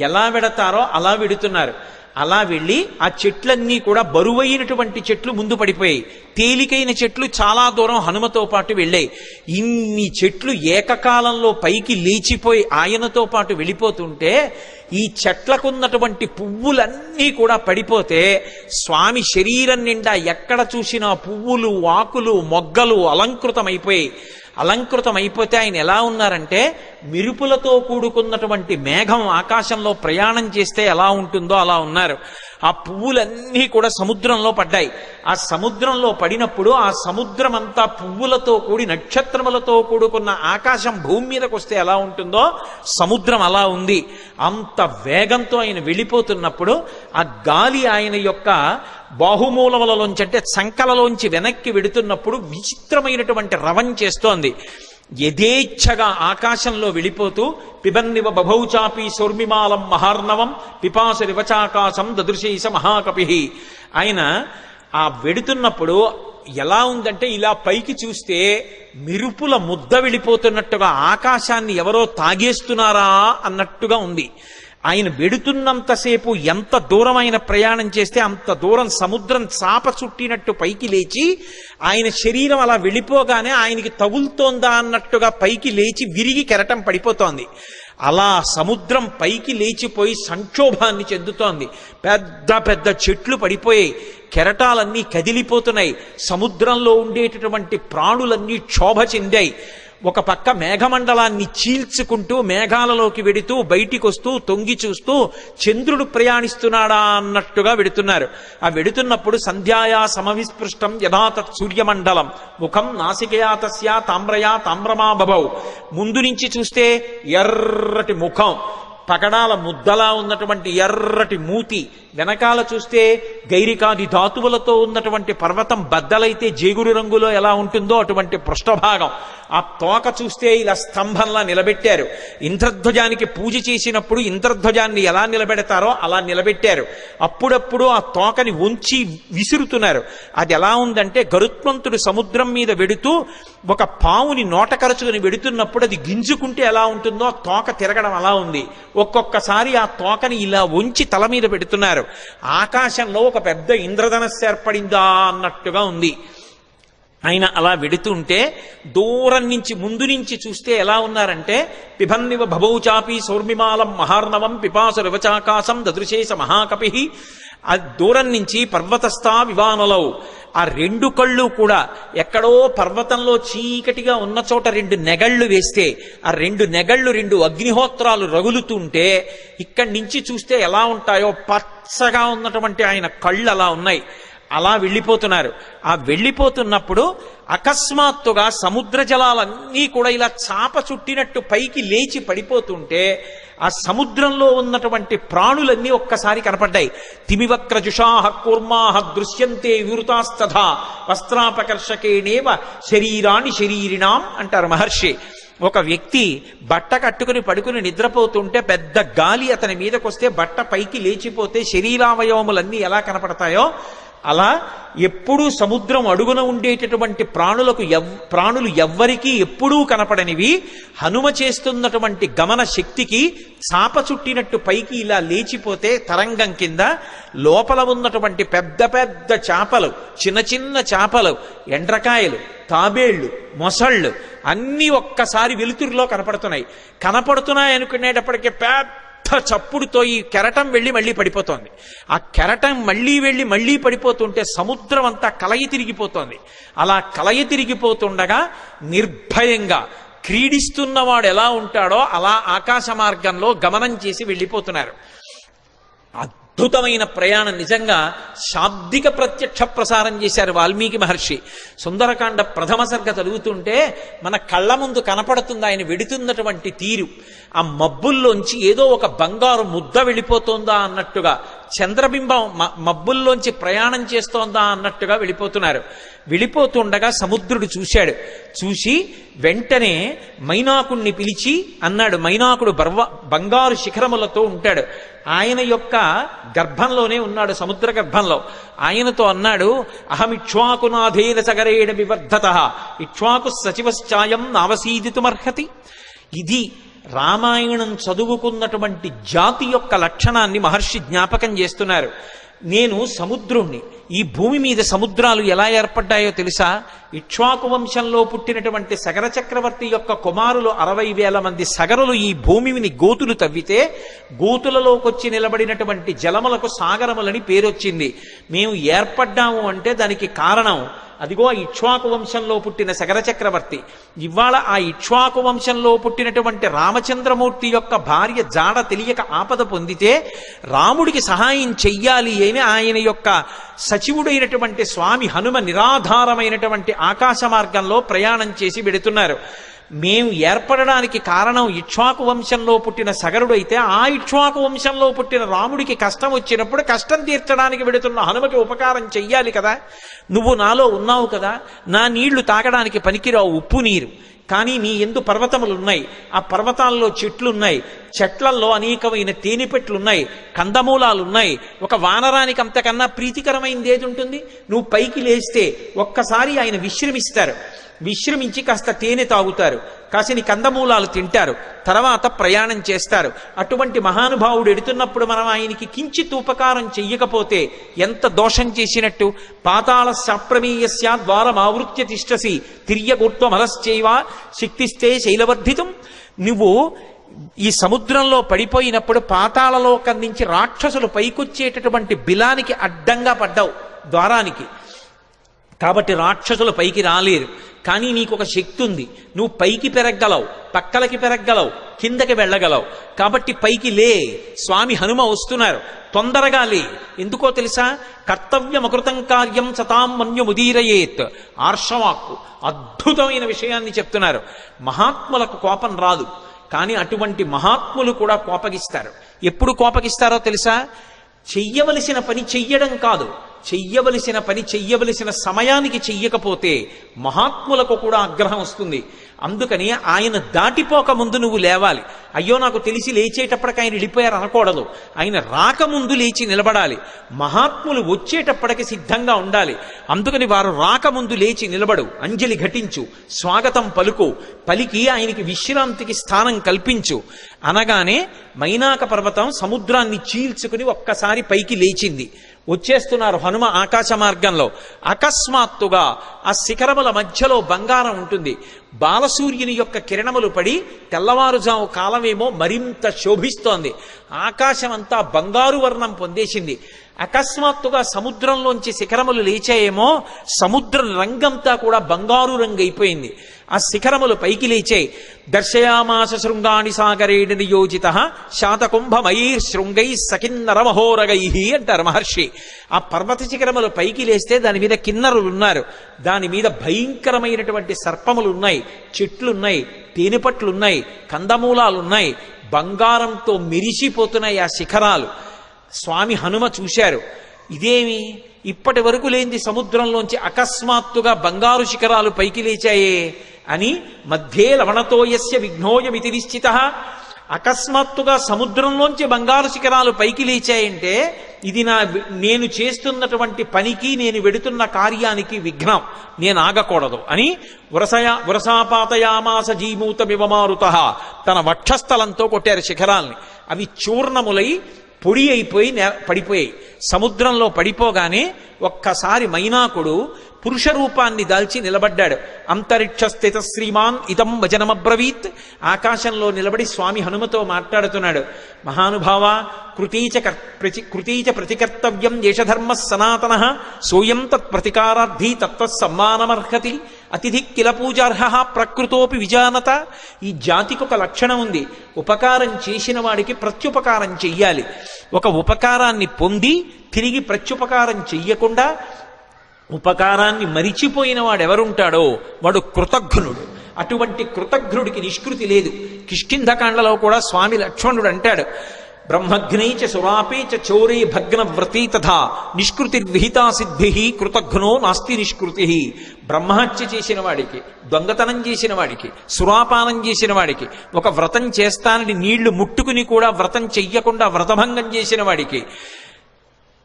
ఎలా వెడతారో అలా వెడుతున్నారు. అలా వెళ్ళి ఆ చెట్లన్నీ కూడా బరువైనటువంటి చెట్లు ముందు పడిపోయాయి, తేలికైన చెట్లు చాలా దూరం హనుమతో పాటు వెళ్ళాయి. ఇన్ని చెట్లు ఏకకాలంలో పైకి లేచిపోయి ఆయనతో పాటు వెళ్ళిపోతుంటే ఈ చెట్లకున్నటువంటి పువ్వులన్నీ కూడా పడిపోతే స్వామి శరీరం నిండా ఎక్కడ చూసినా పువ్వులు, ఆకులు, మొగ్గలు అలంకృతమైపోయాయి. అలంకృతమైపోతే ఆయన ఎలా ఉన్నారంటే మెరుపులతో కూడుకున్నటువంటి మేఘం ఆకాశంలో ప్రయాణం చేస్తే ఎలా ఉంటుందో అలా ఉన్నారు. ఆ పువ్వులన్నీ కూడా సముద్రంలో పడ్డాయి. ఆ సముద్రంలో పడినప్పుడు ఆ సముద్రం అంతా పువ్వులతో కూడి నక్షత్రములతో కూడుకున్న ఆకాశం భూమి మీదకి వస్తే ఎలా ఉంటుందో సముద్రం అలా ఉంది. అంత వేగంతో ఆయన వెళ్ళిపోతున్నప్పుడు ఆ గాలి ఆయన యొక్క బాహుమూలములలోంచి అంటే సంకలలోంచి వెనక్కి వెడుతున్నప్పుడు విచిత్రమైనటువంటి రవం చేస్తోంది. యథేచ్ఛగా ఆకాశంలో వెళ్ళిపోతూ పిబన్నివ బభౌచాపి సౌర్మిమాలం మహార్ణవం పిపాసు రివచాకాశం దదృశేష మహాకపి. ఆయన ఆ వెడుతున్నప్పుడు ఎలా ఉందంటే ఇలా పైకి చూస్తే మెరుపుల ముద్ద వెళ్ళిపోతున్నట్టుగా ఆకాశాన్ని ఎవరో తాగేస్తున్నారా అన్నట్టుగా ఉంది. ఆయన వెడుతున్నంతసేపు ఎంత దూరమైన ప్రయాణం చేస్తే అంత దూరం సముద్రం చాప చుట్టినట్టు పైకి లేచి ఆయన శరీరం అలా వెళ్ళిపోగానే ఆయనకి తగులుతోందా అన్నట్టుగా పైకి లేచి విరిగి కెరటం పడిపోతోంది. అలా సముద్రం పైకి లేచిపోయి సంక్షోభాన్ని చెందుతోంది. పెద్ద పెద్ద చెట్లు పడిపోయాయి, కెరటాలన్నీ కదిలిపోతున్నాయి, సముద్రంలో ఉండేటటువంటి ప్రాణులన్నీ క్షోభ చెందాయి. ఒక పక్క మేఘమండలాన్ని చీల్చుకుంటూ మేఘాలలోకి వెడుతూ బయటికి వస్తూ తొంగి చూస్తూ చంద్రుడు ప్రయాణిస్తున్నాడా అన్నట్టుగా వెడుతున్నారు. ఆ వెడుతున్నప్పుడు సంధ్యాయా సమవిస్పృష్టం యథాతత్ సూర్యమండలం ముఖం నాసికయా తస్యా తామ్రయా తామ్రమా బభౌ. ముందు నుంచి చూస్తే ఎర్రటి ముఖం, పగడాల ముద్దలా ఉన్నటువంటి ఎర్రటి మూతి, వెనకాల చూస్తే గైరికాది ధాతువులతో ఉన్నటువంటి పర్వతం బద్దలైతే జేగురు రంగులో ఎలా ఉంటుందో అటువంటి పృష్ఠభాగం. ఆ తోక చూస్తే ఇలా స్తంభంలా నిలబెట్టారు. ఇంద్రధ్వజానికి పూజ చేసినప్పుడు ఇంద్రధ్వజాన్ని ఎలా నిలబెడతారో అలా నిలబెట్టారు. అప్పుడప్పుడు ఆ తోకని ఉంచి విసురుతున్నారు. అది ఎలా ఉందంటే గరుత్మంతుడు సముద్రం మీద వెడుతూ ఒక పావుని నోట కరచుకుని వెడుతున్నప్పుడు అది గింజుకుంటే ఎలా ఉంటుందో ఆ తోక తిరగడం అలా ఉంది. ఒక్కొక్కసారి ఆ తోకని ఇలా ఉంచి తల మీద పెడుతున్నారు. ఆకాశంలో ఒక పెద్ద ఇంద్రధనస్సు ఏర్పడిందా అన్నట్టుగా ఉంది. ఆయన అలా వెడుతుంటే దూరం నుంచి ముందు నుంచి చూస్తే ఎలా ఉన్నారంటే పిబన్నివ భభౌచాపి సౌర్మిమాలం మహార్ణవం పిపాసు రివచాకాశం దదృశేష మహాకపి. ఆ దూరం నుంచి పర్వతస్థా వివానలౌ. ఆ రెండు కళ్ళు కూడా ఎక్కడో పర్వతంలో చీకటిగా ఉన్న చోట రెండు నెగళ్ళు వేస్తే ఆ రెండు నెగళ్ళు రెండు అగ్నిహోత్రాలు రగులుతుంటే ఇక్కడి నుంచి చూస్తే ఎలా ఉంటాయో పచ్చగా ఉన్నటువంటి ఆయన కళ్ళు అలా ఉన్నాయి. అలా వెళ్ళిపోతున్నారు. ఆ వెళ్ళిపోతున్నప్పుడు అకస్మాత్తుగా సముద్ర జలాలన్నీ కూడా ఇలా చాప చుట్టినట్టు పైకి లేచి పడిపోతుంటే ఆ సముద్రంలో ఉన్నటువంటి ప్రాణులన్నీ ఒక్కసారి కనపడ్డాయి. తిమివక్రజుషాహ కూర్మాహ దృశ్యంతే వివృతాస్తథా వస్త్రాపకర్షకేణేవ శరీరాణి శరీరిణాం అంటారు మహర్షి. ఒక వ్యక్తి బట్ట కట్టుకుని పడుకుని నిద్రపోతుంటే పెద్ద గాలి అతని మీదకొస్తే బట్ట పైకి లేచిపోతే శరీరావయవములన్నీ ఎలా కనపడతాయో అలా ఎప్పుడూ సముద్రం అడుగున ఉండేటటువంటి ప్రాణులు ఎవ్వరికీ ఎప్పుడూ కనపడనివి హనుమ చేస్తున్నటువంటి గమన శక్తికి చాప చుట్టినట్టు పైకి ఇలా లేచిపోతే తరంగం కింద లోపల ఉన్నటువంటి పెద్ద పెద్ద చేపలు, చిన్న చిన్న చేపలు, ఎండ్రకాయలు, తాబేళ్లు, మొసళ్ళు అన్నీ ఒక్కసారి వెలుతురులో కనపడుతున్నాయి అనుకునేటప్పటికీ పెద్ద చప్పుడుతో ఈ కెరటం వెళ్ళి మళ్ళీ పడిపోతోంది. ఆ కెరటం మళ్ళీ వెళ్ళి మళ్ళీ పడిపోతుంటే సముద్రం అంతా కలయి తిరిగిపోతోంది. అలా కలయి తిరిగిపోతుండగా నిర్భయంగా క్రీడిస్తున్నవాడు ఎలా ఉంటాడో అలా ఆకాశ మార్గంలో గమనం చేసి వెళ్ళిపోతున్నారు. అద్భుతమైన ప్రయాణం. నిజంగా శాబ్దిక ప్రత్యక్ష ప్రసారం చేశారు వాల్మీకి మహర్షి. సుందరకాండ ప్రథమ సర్గ చదువుతుంటే మన కళ్ళ ముందు కనపడుతుంది ఆయన వెడుతున్నటువంటి తీరు. ఆ మబ్బుల్లోంచి ఏదో ఒక బంగారు ముద్ద వెళ్ళిపోతుందా అన్నట్టుగా, చంద్రబింబం మబ్బుల్లోంచి ప్రయాణం చేస్తోందా అన్నట్టుగా వెళ్ళిపోతుండగా సముద్రుడు చూశాడు. చూసి వెంటనే మైనాకుణ్ణి పిలిచి అన్నాడు, మైనాకుడు బంగారు శిఖరములతో ఉంటాడు, ఆయన యొక్క గర్భంలోనే ఉన్నాడు, సముద్ర గర్భంలో. ఆయనతో అన్నాడు, అహమిక్ష్వాకునాథేన సగరేణ వివర్ధత ఇక్ష్వాకు సచివశ్చాయం నావసీదితుమర్హతి. ఇది రామాయణం చదువుకున్నటువంటి జాతి యొక్క లక్షణాన్ని మహర్షి జ్ఞాపకం చేస్తున్నారు. నేను సముద్రుణ్ణి. ఈ భూమి మీద సముద్రాలు ఎలా ఏర్పడ్డాయో తెలుసా? ఇక్ష్వాకు వంశంలో పుట్టినటువంటి సగర చక్రవర్తి యొక్క కుమారులు 60,000 మంది సగరులు ఈ భూమిని గోతులు తవ్వితే గోతులలోకొచ్చి నిలబడినటువంటి జలములకు సాగరములని పేరొచ్చింది. మేము ఏర్పడ్డాము అంటే దానికి కారణం అదిగో ఇక్ష్వాకు వంశంలో పుట్టిన సగర చక్రవర్తి. ఇవాళ ఆ ఇక్ష్వాకు వంశంలో పుట్టినటువంటి రామచంద్రమూర్తి యొక్క భార్య జాడ తెలియక ఆపద పొందితే రాముడికి సహాయం చెయ్యాలి అని ఆయన యొక్క సచివుడైనటువంటి స్వామి హనుమ నిరాధారమైనటువంటి ఆకాశ మార్గంలో ప్రయాణం చేసి వెడుతున్నారు. మేము ఏర్పడడానికి కారణం ఇక్ష్వాకు వంశంలో పుట్టిన సగరుడైతే ఆ ఇక్ష్వాకు వంశంలో పుట్టిన రాముడికి కష్టం వచ్చినప్పుడు కష్టం తీర్చడానికి వెడుతున్న హనుమకి ఉపకారం చెయ్యాలి కదా. నువ్వు నాలో ఉన్నావు కదా, నా నీళ్లు తాగడానికి పనికిరావు, ఉప్పు నీరు. కానీ నీ ఎందు పర్వతములున్నాయి, ఆ పర్వతాల్లో చెట్లున్నాయి, చెట్లల్లో అనేకమైన తేనెపెట్లున్నాయి, కందమూలాలున్నాయి. ఒక వానరానికి అంతకన్నా ప్రీతికరమైనది ఏది ఉంటుంది? నువ్వు పైకి లేస్తే ఒక్కసారి ఆయన విశ్రమించి కాస్త తేనె తాగుతారు, కాసిని కందమూలాలు తింటారు, తర్వాత ప్రయాణం చేస్తారు. అటువంటి మహానుభావుడు ఎడుతున్నప్పుడు మనం ఆయనకి కించిత్ ఉపకారం చెయ్యకపోతే ఎంత దోషం చేసినట్టు. పాతాళ శాప్రమేయస్య ద్వారమావృత్య తిష్టసి తిర్యగూర్త్వమలశ్చైవ శక్తిస్తే శైలవర్ధితం. నువ్వు ఈ సముద్రంలో పడిపోయినప్పుడు పాతాళలోకం నుంచి రాక్షసులు పైకొచ్చేటటువంటి బిలానికి అడ్డంగా పడ్డావు, ద్వారానికి. కాబట్టి రాక్షసులు పైకి రాలేరు. కానీ నీకు ఒక శక్తి ఉంది, నువ్వు పైకి పెరగలవు, పక్కలకి పెరగలవు, కిందకి వెళ్ళగలవు. కాబట్టి పైకి లే, స్వామి హనుమ వస్తున్నారు, తొందరగా లే. ఎందుకో తెలుసా? కర్తవ్యమకృతం కార్యం సతాం మన్యుముదీరయేత్. ఆర్షవాక్కు అద్భుతమైన విషయాన్ని చెప్తున్నారు. మహాత్ములకు కోపం రాదు, కానీ అటువంటి మహాత్ములు కూడా కోపగిస్తారు. ఎప్పుడు కోపగిస్తారో తెలుసా? చెయ్యవలసిన పని చెయ్యడం కాదు, చెయ్యవలసిన పని చెయ్యవలసిన సమయానికి చెయ్యకపోతే మహాత్ములకు కూడా ఆగ్రహం వస్తుంది. అందుకని ఆయన దాటిపోక ముందు నువ్వు లేవాలి. అయ్యో నాకు తెలిసి లేచేటప్పటికి ఆయన వెళ్ళిపోయారు అనకూడదు, ఆయన రాకముందు లేచి నిలబడాలి. మహాత్ములు వచ్చేటప్పటికి సిద్ధంగా ఉండాలి. అందుకని వారు రాకముందు లేచి నిలబడు, అంజలి ఘటించు, స్వాగతం పలికి ఆయనకి విశ్రాంతికి స్థానం కల్పించు అనగానే మైనాక పర్వతం సముద్రాన్ని చీల్చుకుని ఒక్కసారి పైకి లేచింది. వచ్చేస్తున్నారు హనుమ ఆకాశ మార్గంలో. అకస్మాత్తుగా ఆ శిఖరముల మధ్యలో బంగారం ఉంటుంది. బాలసూర్యుని యొక్క కిరణములు పడి తెల్లవారుజాము కాలమేమో మరింత శోభిస్తోంది. ఆకాశం అంతా బంగారు వర్ణం పొందేసింది. అకస్మాత్తుగా సముద్రంలోంచి శిఖరములు లేచాయేమో, సముద్ర రంగంతా కూడా బంగారు రంగు అయిపోయింది. ఆ శిఖరములు పైకి లేచాయి. దర్శయామాస శృంగాణి సాగరేణ నియోజిత శాతకుంభమయీర్ శృంగై సకిన్నరమహోరగై అంటారు మహర్షి. ఆ పర్వత శిఖరములు పైకి లేస్తే దాని మీద కిన్నరులు ఉన్నారు, దాని మీద భయంకరమైనటువంటి సర్పములు ఉన్నాయి, చెట్లున్నాయి, తేనెపట్లున్నాయి, కందమూలాలున్నాయి, బంగారంతో మెరిసిపోతున్నాయి ఆ శిఖరాలు. స్వామి హనుమ చూశారు, ఇదేమి ఇప్పటి వరకు లేనిది సముద్రంలోంచి అకస్మాత్తుగా బంగారు శిఖరాలు పైకి లేచాయే అని. మధ్యే లవణతోయస్య విఘ్నోయమితి నిశ్చిత. అకస్మాత్తుగా సముద్రంలోంచి బంగారు శిఖరాలు పైకి లేచాయంటే ఇది నేను చేస్తున్నటువంటి పనికి, నేను వెడుతున్న కార్యానికి విఘ్నం, నేను ఆగకూడదు అని వరసాపాతయామాస జీమూతమివమారుత తన వక్షస్థలంతో కొట్టారు శిఖరాల్ని. అవి చూర్ణములై పొడి అయిపోయి పడిపోయాయి. సముద్రంలో పడిపోగానే ఒక్కసారి మైనాకుడు పురుష రూపాన్ని దాల్చి నిలబడ్డాడు. అంతరిక్ష స్థిత శ్రీమాన్ ఇదం వచనమబ్రవీత్. ఆకాశంలో నిలబడి స్వామి హనుమతో మాట్లాడుతున్నాడు. మహానుభావ, కృతీచ ప్రతికర్తవ్యం దేశధర్మ సనాతన సోయం తత్ ప్రతికారార్థీ తత్వసమ్మానమర్హతి అతిథి కిల పూజార్హ ప్రకృతోపి విజానత. ఈ జాతికి ఒక లక్షణం ఉంది, ఉపకారం చేసిన వాడికి ప్రత్యుపకారం చెయ్యాలి. ఒక ఉపకారాన్ని పొంది తిరిగి ప్రత్యుపకారం చెయ్యకుండా ఉపకారాన్ని మరిచిపోయిన వాడెవరుంటాడో వాడు కృతఘ్నుడు. అటువంటి కృతఘ్నుడికి నిష్కృతి లేదు. కిష్కింధకాండలో కూడా స్వామి లక్ష్మణుడు అంటాడు, బ్రహ్మఘ్నైచ సురాపేచ చౌరే భగ్న వ్రతీ తథా నిష్కృతిర్విహితా సిద్భి కృతఘ్నో నాస్తి నిష్కృతి. బ్రహ్మహత్య చేసిన వాడికి, దొంగతనం చేసిన వాడికి, సురాపానం చేసిన వాడికి, ఒక వ్రతం చేస్తానని నీళ్లు ముట్టుకుని కూడా వ్రతం చెయ్యకుండా వ్రతభంగం చేసిన వాడికి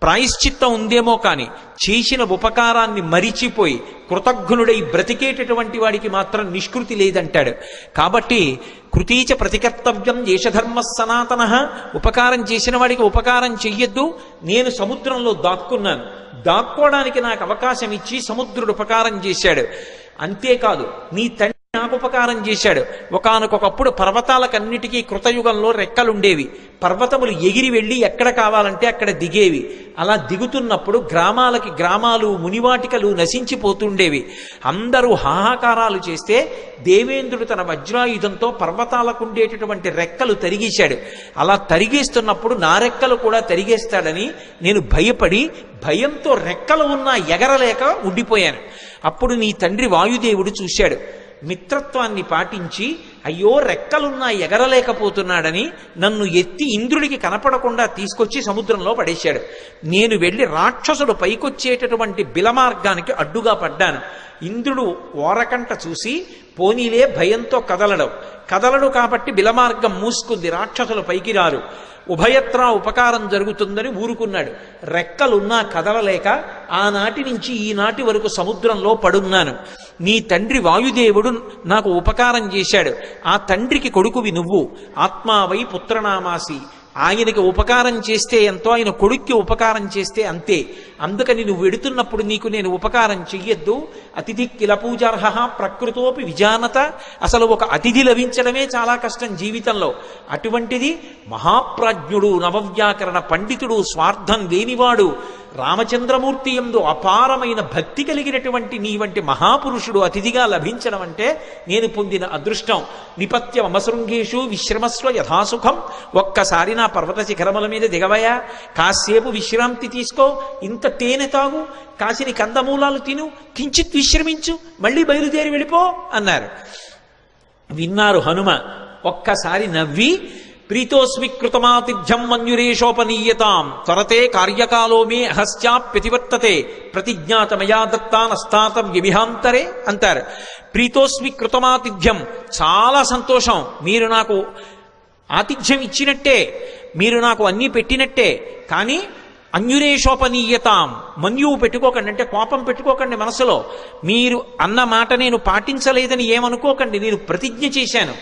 ప్రాయశ్చిత్తం ఉందేమో కానీ చేసిన ఉపకారాన్ని మరిచిపోయి కృతఘ్నుడై బ్రతికేటటువంటి వాడికి మాత్రం నిష్కృతి లేదంటాడు. కాబట్టి కృతీచ ప్రతికర్తవ్యం దేశధర్మ సనాతన. ఉపకారం చేసిన వాడికి ఉపకారం చెయ్యొద్దు. నేను సముద్రంలో దాక్కున్నాను, దాక్కోవడానికి నాకు అవకాశం ఇచ్చి సముద్రుడు ఉపకారం చేశాడు. అంతేకాదు, నీ తండ్రి నాకు ఉపకారం చేశాడు. ఒకానొకప్పుడు పర్వతాలకన్నిటికీ కృతయుగంలో రెక్కలుండేవి. పర్వతములు ఎగిరి వెళ్ళి ఎక్కడ కావాలంటే అక్కడ దిగేవి. అలా దిగుతున్నప్పుడు గ్రామాలకి గ్రామాలు, మునివాటికలు నశించిపోతుండేవి. అందరూ హాహాకారాలు చేస్తే దేవేంద్రుడు తన వజ్రాయుధంతో పర్వతాలకుండేటటువంటి రెక్కలు తరిగేశాడు. అలా తరిగేస్తున్నప్పుడు నా రెక్కలు కూడా తరిగేస్తాడని నేను భయపడి భయంతో రెక్కలు ఉన్నా ఎగరలేక ఉండిపోయాను. అప్పుడు నీ తండ్రి వాయుదేవుడు చూశాడు. మిత్రత్వాన్ని పాటించి అయ్యో రెక్కలున్నా ఎగరలేకపోతున్నాడని నన్ను ఎత్తి ఇంద్రుడికి కనపడకుండా తీసుకొచ్చి సముద్రంలో పడేశాడు. నేను వెళ్ళి రాక్షసుడు పైకొచ్చేటటువంటి బిలమార్గానికి అడ్డుగా పడ్డాను. ఇంద్రుడు ఓరకంట చూసి పోనీలే భయంతో కదలడు కాబట్టి బిలమార్గం మూసుకుంది, రాక్షసులు పైకి రారు, ఉభయత్రా ఉపకారం జరుగుతుందని ఊరుకున్నాడు. రెక్కలున్నా కదలలేక ఆనాటి నుంచి ఈనాటి వరకు సముద్రంలో పడున్నాను. నీ తండ్రి వాయుదేవుడు నాకు ఉపకారం చేశాడు. ఆ తండ్రికి కొడుకువి నువ్వు. ఆత్మావై పుత్రనామాసి. ఆయనకి ఉపకారం చేస్తే ఎంతో, ఆయన కొడుక్కి ఉపకారం చేస్తే అంతే. అందుకని నువ్వు వెడుతున్నప్పుడు నీకు నేను ఉపకారం చెయ్యొద్దు. అతిథి కిల పూజార్హ ప్రకృతోపి విజానత. అసలు ఒక అతిథి లభించడమే చాలా కష్టం జీవితంలో. అటువంటిది మహాప్రాజ్ఞుడు, నవవ్యాకరణ పండితుడు, స్వార్థం లేనివాడు, రామచంద్రమూర్తి యందు అపారమైన భక్తి కలిగినటువంటి నీ వంటి మహాపురుషుడు అతిథిగా లభించడం అంటే నేను పొందిన అదృష్టం. నిపత్య మమశృంగేషు విశ్రమస్వ యథాసుఖం. ఒక్కసారి నా పర్వత శిఖరముల మీద దిగవయా, కాసేపు విశ్రాంతి తీసుకో, ఇంత తేనె తాగు, కాసిని కందమూలాలు తిను, కించిత్ విశ్రమించు, మళ్ళీ బయలుదేరి వెళ్ళిపో అన్నారు. విన్నారు హనుమ. ఒక్కసారి నవ్వి ప్రీతోస్మి కృతమాతిథ్యం మన్యురేషోపనీయతాం త్వరతే కార్యకాలో మే అహస్యాప్యతివర్తతే ప్రతిజ్ఞాతమయా దత్తానస్తాతం వ్యభిహాంతరే అంటారు. ప్రీతోస్మి కృతమాతిథ్యం, చాలా సంతోషం, మీరు నాకు ఆతిథ్యం ఇచ్చినట్టే, మీరు నాకు అన్నీ పెట్టినట్టే. కానీ అన్యురేషోపనీయతాం, మన్యువు పెట్టుకోకండి, అంటే కోపం పెట్టుకోకండి మనసులో. మీరు అన్న మాట నేను పాటించలేదని ఏమనుకోకండి. నేను ప్రతిజ్ఞ చేశాను,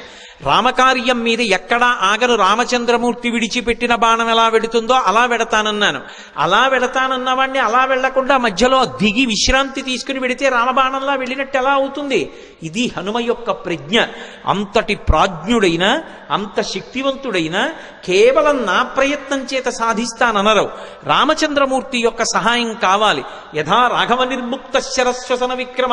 రామకార్యం మీద ఎక్కడా ఆగను. రామచంద్రమూర్తి విడిచిపెట్టిన బాణం ఎలా వెడుతుందో అలా వెడతానన్నాను. అలా వెడతానన్నవాడిని అలా వెళ్లకుండా మధ్యలో దిగి విశ్రాంతి తీసుకుని వెడితే రామబాణంలా వెళ్ళినట్టు ఎలా అవుతుంది? ఇది హనుమ యొక్క ప్రజ్ఞ. అంతటి ప్రాజ్ఞుడైన, అంత శక్తివంతుడైన కేవలం నా ప్రయత్నం చేత సాధిస్తాననరు. రామచంద్రమూర్తి యొక్క సహాయం కావాలి. యథా రాఘవ నిర్ముక్త శరస్వసన విక్రమ,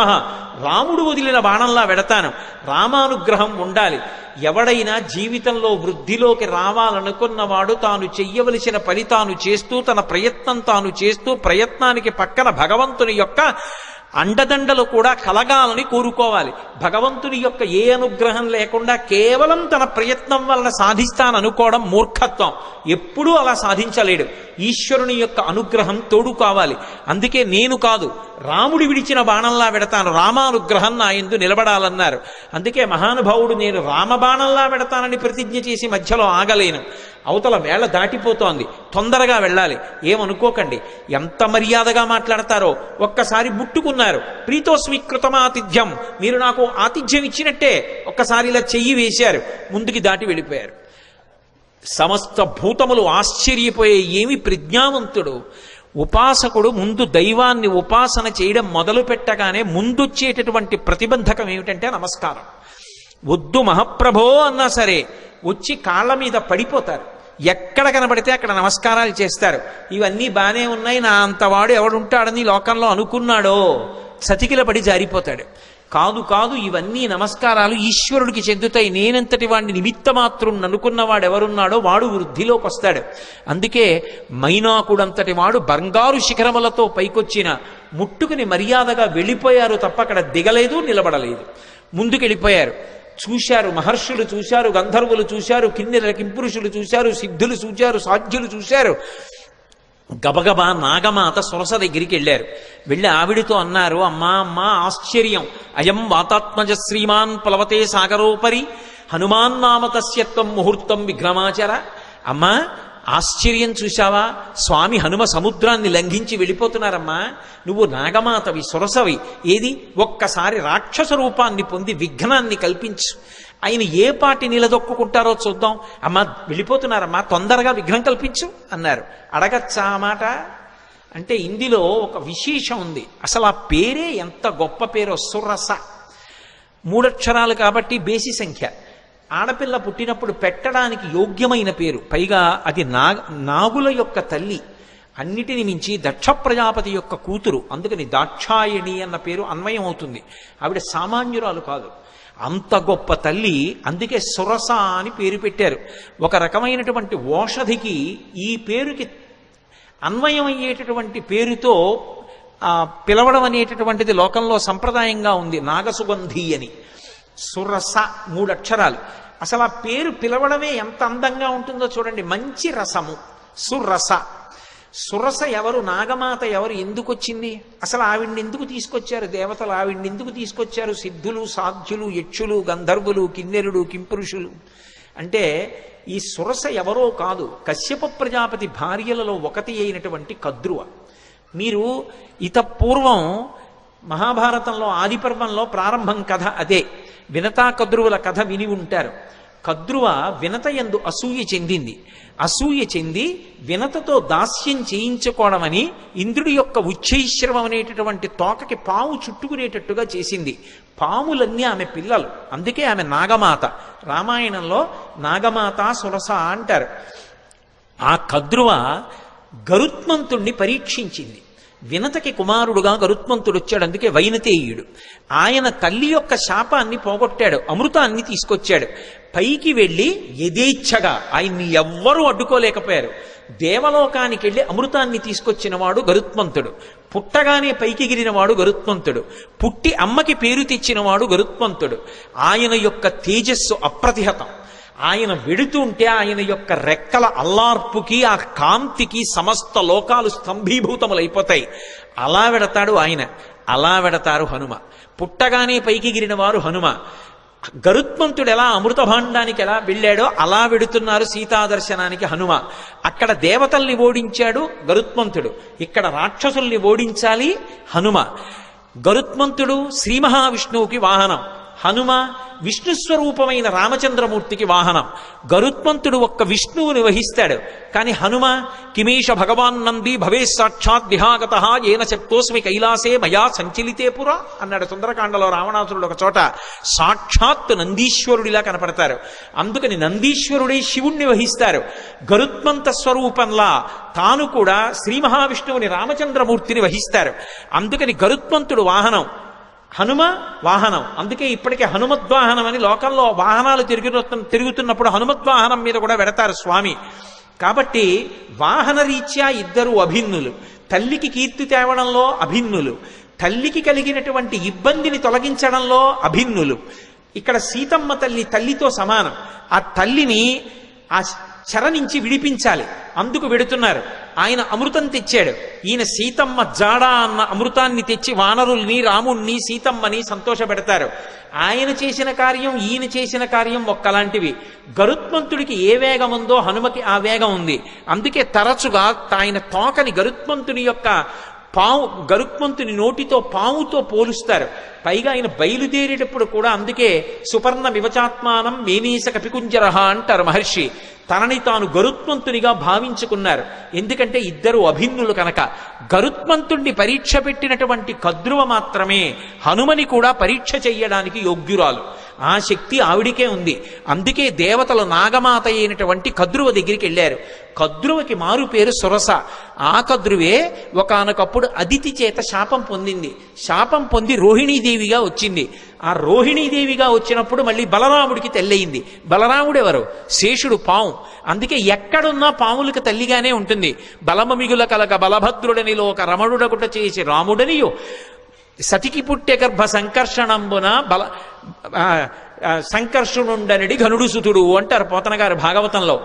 రాముడు వదిలిన బాణంలా వెడతాను. రామానుగ్రహం ఉండాలి. ఎవడైనా జీవితంలో వృద్ధిలోకి రావాలనుకున్నవాడు తాను చెయ్యవలసిన పని తాను చేస్తూ, తన ప్రయత్నం తాను చేస్తూ, ప్రయత్నానికి పక్కన భగవంతుని యొక్క అండదండలు కూడా కలగాలని కోరుకోవాలి. భగవంతుని యొక్క ఏ అనుగ్రహం లేకుండా కేవలం తన ప్రయత్నం వలన సాధిస్తాననుకోవడం మూర్ఖత్వం. ఎప్పుడూ అలా సాధించలేడు. ఈశ్వరుని యొక్క అనుగ్రహం తోడు కావాలి. అందుకే నేను కాదు, రాముడి విడిచిన బాణంలా వెడతాను, రామానుగ్రహం నా యందు నిలబడాలన్నారు. అందుకే మహానుభావుడు నేను రామబాణంలా వెడతానని ప్రతిజ్ఞ చేసి మధ్యలో ఆగలేను. అవతల వేళ దాటిపోతోంది, తొందరగా వెళ్ళాలి. ఏమనుకోకండి, ఎంత మర్యాదగా మాట్లాడతారో. ఒక్కసారి ముట్టుకున్నారు. ప్రీతోస్మి కృతమాతిథ్యం, మీరు నాకు ఆతిథ్యం ఇచ్చినట్టే. ఒక్కసారి ఇలా చెయ్యి వేశారు, ముందుకి దాటి వెళ్ళిపోయారు. సమస్త భూతములు ఆశ్చర్యపోయే, ఏమి ప్రజ్ఞావంతుడు! ఉపాసకుడు ముందు దైవాన్ని ఉపాసన చేయడం మొదలు పెట్టగానే ముందొచ్చేటటువంటి ప్రతిబంధకం ఏమిటంటే నమస్కారం. వద్దు మహాప్రభో అన్నా సరే వచ్చి కాళ్ళ మీద పడిపోతారు. ఎక్కడ కనబడితే అక్కడ నమస్కారాలు చేస్తారు. ఇవన్నీ బానే ఉన్నాయి, నా అంతవాడు ఎవడుంటాడని లోకంలో అనుకున్నాడో చతికిల పడి జారిపోతాడు. కాదు కాదు, ఇవన్నీ నమస్కారాలు ఈశ్వరుడికి చెందుతాయి. నేనంతటి వాడిని నిమిత్త మాత్రం అనుకున్నవాడు ఎవరున్నాడో వాడు వృద్ధిలోకి వస్తాడు. అందుకే మైనాకుడంతటి వాడు బంగారు శిఖరములతో పైకొచ్చిన ముట్టుకుని మర్యాదగా వెళ్ళిపోయారు తప్ప అక్కడ దిగలేదు, నిలబడలేదు. ముందుకెళ్ళిపోయారు. చూశారు, మహర్షులు చూశారు, గంధర్వులు చూశారు, కిన్నెర కింపురుషులు చూశారు, సిద్ధులు చూశారు, సాధ్యులు చూశారు. గబగబా నాగమాత సురస దగ్గరికి వెళ్ళారు. వెళ్ళి ఆవిడితో అన్నారు, అమ్మా అమ్మా ఆశ్చర్యం, అయం వాతాత్మజ శ్రీమాన్ ప్లవతే సాగరోపరి హనుమాన్ నామ తస్యత్వం ముహూర్తం విఘ్నమాచర. అమ్మా ఆశ్చర్యం చూశావా, స్వామి హనుమ సముద్రాన్ని లంఘించి వెళ్ళిపోతున్నారమ్మా. నువ్వు నాగమాతవి, సురసవి, ఏది ఒక్కసారి రాక్షస రూపాన్ని పొంది విఘ్నాన్ని కల్పించు. ఆయన ఏ పాటి నిలదొక్కుంటారో చూద్దాం. అమ్మా వెళ్ళిపోతున్నారమ్మా, తొందరగా విఘ్నం కల్పించు అన్నారు. అడగచ్చా ఆ మాట అంటే ఇందులో ఒక విశేషం ఉంది. అసలు ఆ పేరే ఎంత గొప్ప పేరో, సురస. 3 అక్షరాలు కాబట్టి బేసి సంఖ్య. ఆడపిల్ల పుట్టినప్పుడు పెట్టడానికి యోగ్యమైన పేరు. పైగా అది నాగుల యొక్క తల్లి, అన్నిటిని మించి దక్ష ప్రజాపతి యొక్క కూతురు. అందుకని దాక్షాయణి అన్న పేరు అన్వయం అవుతుంది. ఆవిడ సామాన్యురాలు కాదు, అంత గొప్ప తల్లి. అందుకే సురస అని పేరు పెట్టారు. ఒక రకమైనటువంటి ఓషధికి ఈ పేరుకి అన్వయం అయ్యేటటువంటి పేరుతో పిలవడం అనేటటువంటిది లోకంలో సంప్రదాయంగా ఉంది. నాగసుగంధి అని. సురస 3 అక్షరాలు. అసలు ఆ పేరు పిలవడమే ఎంత అందంగా ఉంటుందో చూడండి. మంచి రసము, సురస. సురస ఎవరు, నాగమాత ఎవరు, ఎందుకు వచ్చింది, అసలు ఆవిడ్ని ఎందుకు తీసుకొచ్చారు దేవతలు, ఆవిడ్ని ఎందుకు తీసుకొచ్చారు సిద్ధులు, సాధ్యులు, యక్షులు, గంధర్వులు, కిన్నెరుడు, కింపురుషులు అంటే ఈ సురస ఎవరో కాదు, కశ్యప ప్రజాపతి భార్యలలో ఒకటి అయినటువంటి కద్రువ. మీరు ఇతపూర్వం మహాభారతంలో ఆదిపర్వంలో ప్రారంభం కథ అదే. వినతా కద్రువుల కథ విని ఉంటారు. కద్రువ వినతయందు అసూయ చెందింది. అసూయ చెంది వినతతో దాస్యం చేయించుకోవడమని ఇంద్రుడి యొక్క ఉచ్చైశ్రవం అనేటటువంటి తోకకి పాము చుట్టుకునేటట్టుగా చేసింది. పాములన్నీ ఆమె పిల్లలు, అందుకే ఆమె నాగమాత. రామాయణంలో నాగమాత సురస అంటారు. ఆ కద్రువ గరుత్మంతుణ్ణి పరీక్షించింది. వినతకి కుమారుడుగా గరుత్మంతుడు వచ్చాడు, అందుకే వైనతేయుడు. ఆయన తల్లి యొక్క శాపాన్ని పోగొట్టాడు, అమృతాన్ని తీసుకొచ్చాడు. పైకి వెళ్ళి యథేచ్ఛగా ఆయన్ని ఎవ్వరూ అడ్డుకోలేకపోయారు. దేవలోకానికి వెళ్ళి అమృతాన్ని తీసుకొచ్చినవాడు గరుత్మంతుడు. పుట్టగానే పైకి ఎగిరినవాడు గరుత్మంతుడు. పుట్టి అమ్మకి పేరు తెచ్చినవాడు గరుత్మంతుడు. ఆయన యొక్క తేజస్సు అప్రతిహతం. ఆయన వెడుతుంటే ఆయన యొక్క రెక్కల అల్లార్పుకి, ఆ కాంతికి సమస్త లోకాలు స్తంభీభూతములైపోతాయి. అలా వెడతాడు ఆయన, అలా వెడతారు హనుమ. పుట్టగానే పైకి గిరిన వారు హనుమ. గరుత్మంతుడు ఎలా అమృత భాండానికి ఎలా వెళ్ళాడో అలా వెడుతున్నారు సీతాదర్శనానికి హనుమ. అక్కడ దేవతల్ని ఓడించాడు గరుత్మంతుడు, ఇక్కడ రాక్షసుల్ని ఓడించాలి హనుమ. గరుత్మంతుడు శ్రీ మహావిష్ణువుకి వాహనం, హనుమ విష్ణుస్వరూపమైన రామచంద్రమూర్తికి వాహనం. గరుత్మంతుడు ఒక్క విష్ణువుని వహిస్తాడు, కానీ హనుమ కిమేష భగవాన్ నంది భవే సాక్షాత్ విహాగత ఏన శక్తోస్మి కైలాసే మయా సంచలితే పురా అన్నాడు సుందరకాండలో రావణాసురుడు ఒక చోట. సాక్షాత్ నందీశ్వరుడిలా కనపడతారు. అందుకని నందీశ్వరుడే శివుణ్ణి వహిస్తారు. గరుత్మంత స్వరూపంలా తాను కూడా శ్రీ మహావిష్ణువుని రామచంద్రమూర్తిని వహిస్తారు. అందుకని గరుత్మంతుడు వాహనం, హనుమ వాహనం. అందుకే ఇప్పటికే హనుమద్వాహనం అని లోకంలో వాహనాలు తిరుగుతున్నప్పుడు హనుమద్వాహనం మీద కూడా వెడతారు స్వామి. కాబట్టి వాహన రీత్యా ఇద్దరు అభిన్నులు. తల్లికి కీర్తి తేవడంలో అభిన్నులు, తల్లికి కలిగినటువంటి ఇబ్బందిని తొలగించడంలో అభిన్నులు. ఇక్కడ సీతమ్మ తల్లి తల్లితో సమానం. ఆ తల్లిని ఆ చెర నుంచి విడిపించాలి, అందుకు వెడుతున్నారు. ఆయన అమృతం తెచ్చాడు. ఈయన సీతమ్మ జాడ అన్న అమృతాన్ని తెచ్చి వానరుల్ని, రాముణ్ణి, సీతమ్మని సంతోషపెడతారు. ఆయన చేసిన కార్యం, ఈయన చేసిన కార్యం ఒక్కలాంటివి. గరుత్మంతుడికి ఏ వేగం ఉందో హనుమకి ఆ వేగం ఉంది. అందుకే తరచుగా ఆయన తోకని గరుత్మంతుని నోటితో పాముతో పోలుస్తారు. పైగా ఆయన బయలుదేరేటప్పుడు కూడా అందుకే సుపర్ణ వివచాత్మానం మేనీస కపికుంజరహ అంటారు మహర్షి. తనని తాను గరుత్మంతునిగా భావించుకున్నారు. ఎందుకంటే ఇద్దరు అభిన్నులు కనుక. గరుత్మంతుణ్ణి పరీక్ష పెట్టినటువంటి కద్రువ మాత్రమే హనుమని కూడా పరీక్ష చెయ్యడానికి యోగ్యురాలు. ఆ శక్తి ఆవిడికే ఉంది. అందుకే దేవతలు నాగమాత అయినటువంటి కద్రువ దగ్గరికి వెళ్ళారు. కద్రువకి మారు పేరు సురస. ఆ కద్రువే ఒకానొకప్పుడు అదితి చేత శాపం పొందింది. శాపం పొంది రోహిణీదేవిగా వచ్చింది. ఆ రోహిణీదేవిగా వచ్చినప్పుడు మళ్ళీ బలరాముడికి తల్లయింది. బలరాముడు ఎవరు? శేషుడు, పాము. అందుకే ఎక్కడున్నా పాములకు తల్లిగానే ఉంటుంది. బలమ మిగుల కలగ బలభద్రుడనిలో ఒక రమణుడగుట చేసి రాముడనియో సతికి పుట్టె గర్భ సంకర్షణంబున సంకర్షణుండనడి ఘనుడు సుతుడు అంటారు పోతన గారు భాగవతంలో.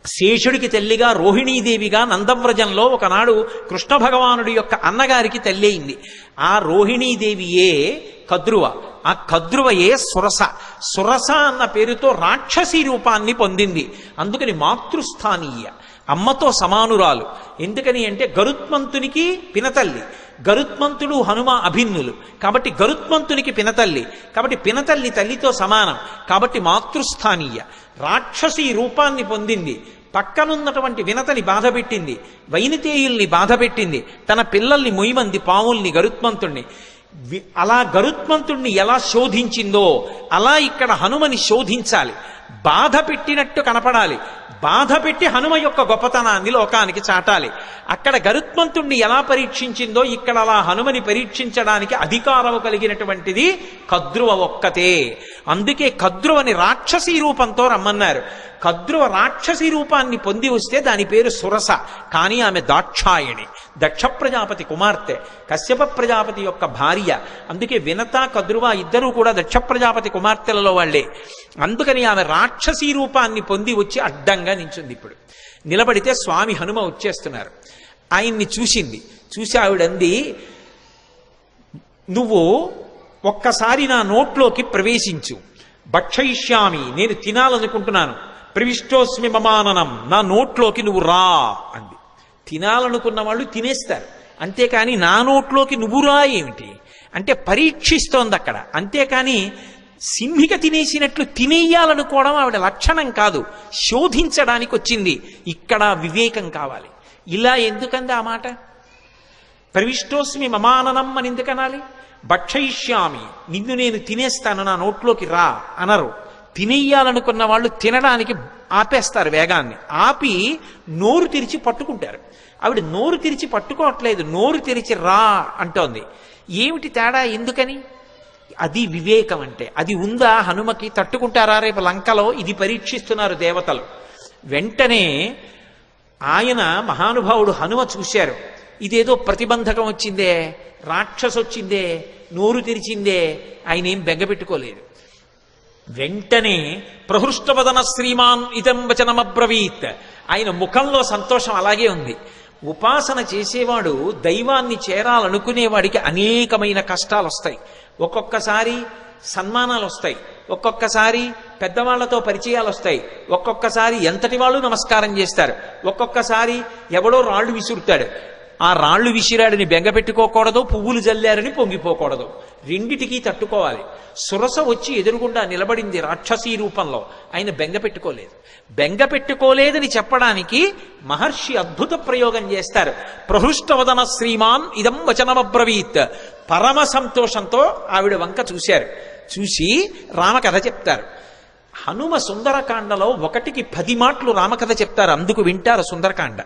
శేషుడికి తల్లిగా రోహిణీదేవిగా నందవ్రజంలో ఒకనాడు కృష్ణ భగవానుడి యొక్క అన్నగారికి తల్లి అయింది. ఆ రోహిణీదేవియే కద్రువ. ఆ కద్రువయే సురస. సురస అన్న పేరుతో రాక్షసీ రూపాన్ని పొందింది. అందుకని మాతృస్థానీయ, అమ్మతో సమానురాలు. ఎందుకని అంటే గరుత్మంతునికి పినతల్లి. గరుత్మంతుడు హనుమ అభిన్నులు కాబట్టి గరుత్మంతునికి పినతల్లి. కాబట్టి పినతల్లి తల్లితో సమానం. కాబట్టి మాతృస్థానీయ. రాక్షసీ రూపాన్ని పొందింది. పక్కనున్నటువంటి వినతని బాధపెట్టింది, వైనితేయుల్ని బాధపెట్టింది, తన పిల్లల్ని మొయ్యమంది పాముల్ని, గరుత్మంతుణ్ణి. అలా గరుత్మంతుణ్ణి ఎలా శోధించిందో అలా ఇక్కడ హనుమని శోధించాలి. బాధ పెట్టినట్టు కనపడాలి. బాధ పెట్టి హనుమ యొక్క గొప్పతనాన్ని లోకానికి చాటాలి. అక్కడ గరుత్మంతుణ్ణి ఎలా పరీక్షించిందో ఇక్కడ అలా హనుమని పరీక్షించడానికి అధికారము కలిగినటువంటిది కద్రువ ఒక్కతే. అందుకే కద్రువని రాక్షసీ రూపంతో రమ్మన్నారు. కద్రువ రాక్షసీ రూపాన్ని పొంది వస్తే దాని పేరు సురస. కానీ ఆమె దాక్షాయణి, దక్ష ప్రజాపతి కుమార్తె, కశ్యప ప్రజాపతి యొక్క భార్య. అందుకే వినత కద్రువ ఇద్దరూ కూడా దక్ష ప్రజాపతి కుమార్తెలలో వాళ్లే. అందుకని ఆమె రాక్షసీ రూపాన్ని పొంది వచ్చి అడ్డంగా నించుంది. ఇప్పుడు నిలబడితే స్వామి హనుమ వచ్చేస్తున్నారు. ఆయన్ని చూసింది. చూసి ఆవిడంది, నువ్వు ఒక్కసారి నా నోట్లోకి ప్రవేశించు. భక్షయిష్యామి, నేను తినాలనుకుంటున్నాను. ప్రవిష్టోస్మి మమాననం, నా నోట్లోకి నువ్వు రా అంది. తినాలనుకున్న వాళ్ళు తినేస్తారు, అంతేకాని నా నోట్లోకి నువ్వు రా ఏమిటి అంటే పరీక్షిస్తోంది అక్కడ. అంతేకాని సింహిక తినేసినట్లు తినేయాలనుకోవడం ఆవిడ లక్షణం కాదు, శోధించడానికి వచ్చింది. ఇక్కడ వివేకం కావాలి. ఇలా ఎందుకంది ఆ మాట? ప్రవిష్టోస్మి మమాననం అని ఎందుకనాలి? భక్షయిష్యామి, నిన్ను నేను తినేస్తాను, నా నోట్లోకి రా అనరు. తినేయాలనుకున్న వాళ్ళు తినడానికి ఆపేస్తారు వేగాన్ని. ఆపి నోరు తెరిచి పట్టుకుంటారు. ఆవిడ నోరు తెరిచి పట్టుకోవట్లేదు, నోరు తెరిచి రా అంటోంది. ఏమిటి తేడా? ఎందుకని? అది వివేకం అంటే. అది ఉందా హనుమకి? తట్టుకుంటారా రేపు లంకలో? ఇది పరీక్షిస్తున్నారు దేవతలు. వెంటనే ఆయన మహానుభావుడు హనుమ చూశారు. ఇదేదో ప్రతిబంధకం వచ్చిందే, రాక్షసొచ్చిందే, నోరు తెరిచిందే. ఆయన ఏం బెంగపెట్టుకోలేదు. వెంటనే ప్రహృష్టవదన శ్రీమాన్ ఇదం వచనమబ్రవీత్. ఆయన ముఖంలో సంతోషం అలాగే ఉంది. ఉపాసన చేసేవాడు దైవాన్ని చేరాలనుకునేవాడికి అనేకమైన కష్టాలు వస్తాయి. ఒక్కొక్కసారి సన్మానాలు వస్తాయి, ఒక్కొక్కసారి పెద్దవాళ్లతో పరిచయాలు వస్తాయి, ఒక్కొక్కసారి ఎంతటి వాళ్ళు నమస్కారం చేస్తారు, ఒక్కొక్కసారి ఎవడో రాళ్లు విసురుతాడు. ఆ రాళ్లు విసిరాడని బెంగపెట్టుకోకూడదు, పువ్వులు జల్లారని పొంగిపోకూడదు. రెండిటికీ తట్టుకోవాలి. సురస వచ్చి ఎదురుగుండా నిలబడింది రాక్షసీ రూపంలో. ఆయన బెంగపెట్టుకోలేదు. బెంగపెట్టుకోలేదని చెప్పడానికి మహర్షి అద్భుత ప్రయోగం చేస్తారు. ప్రహృష్టవదన శ్రీమాన్ ఇదం వచనమబ్రవీత్. పరమ సంతోషంతో ఆవిడ వంక చూశారు. చూసి రామకథ చెప్తారు. హనుమ సుందరకాండలో 1కి 10 మాటలు రామకథ చెప్తారు. అందుకు వింటారు సుందరకాండ.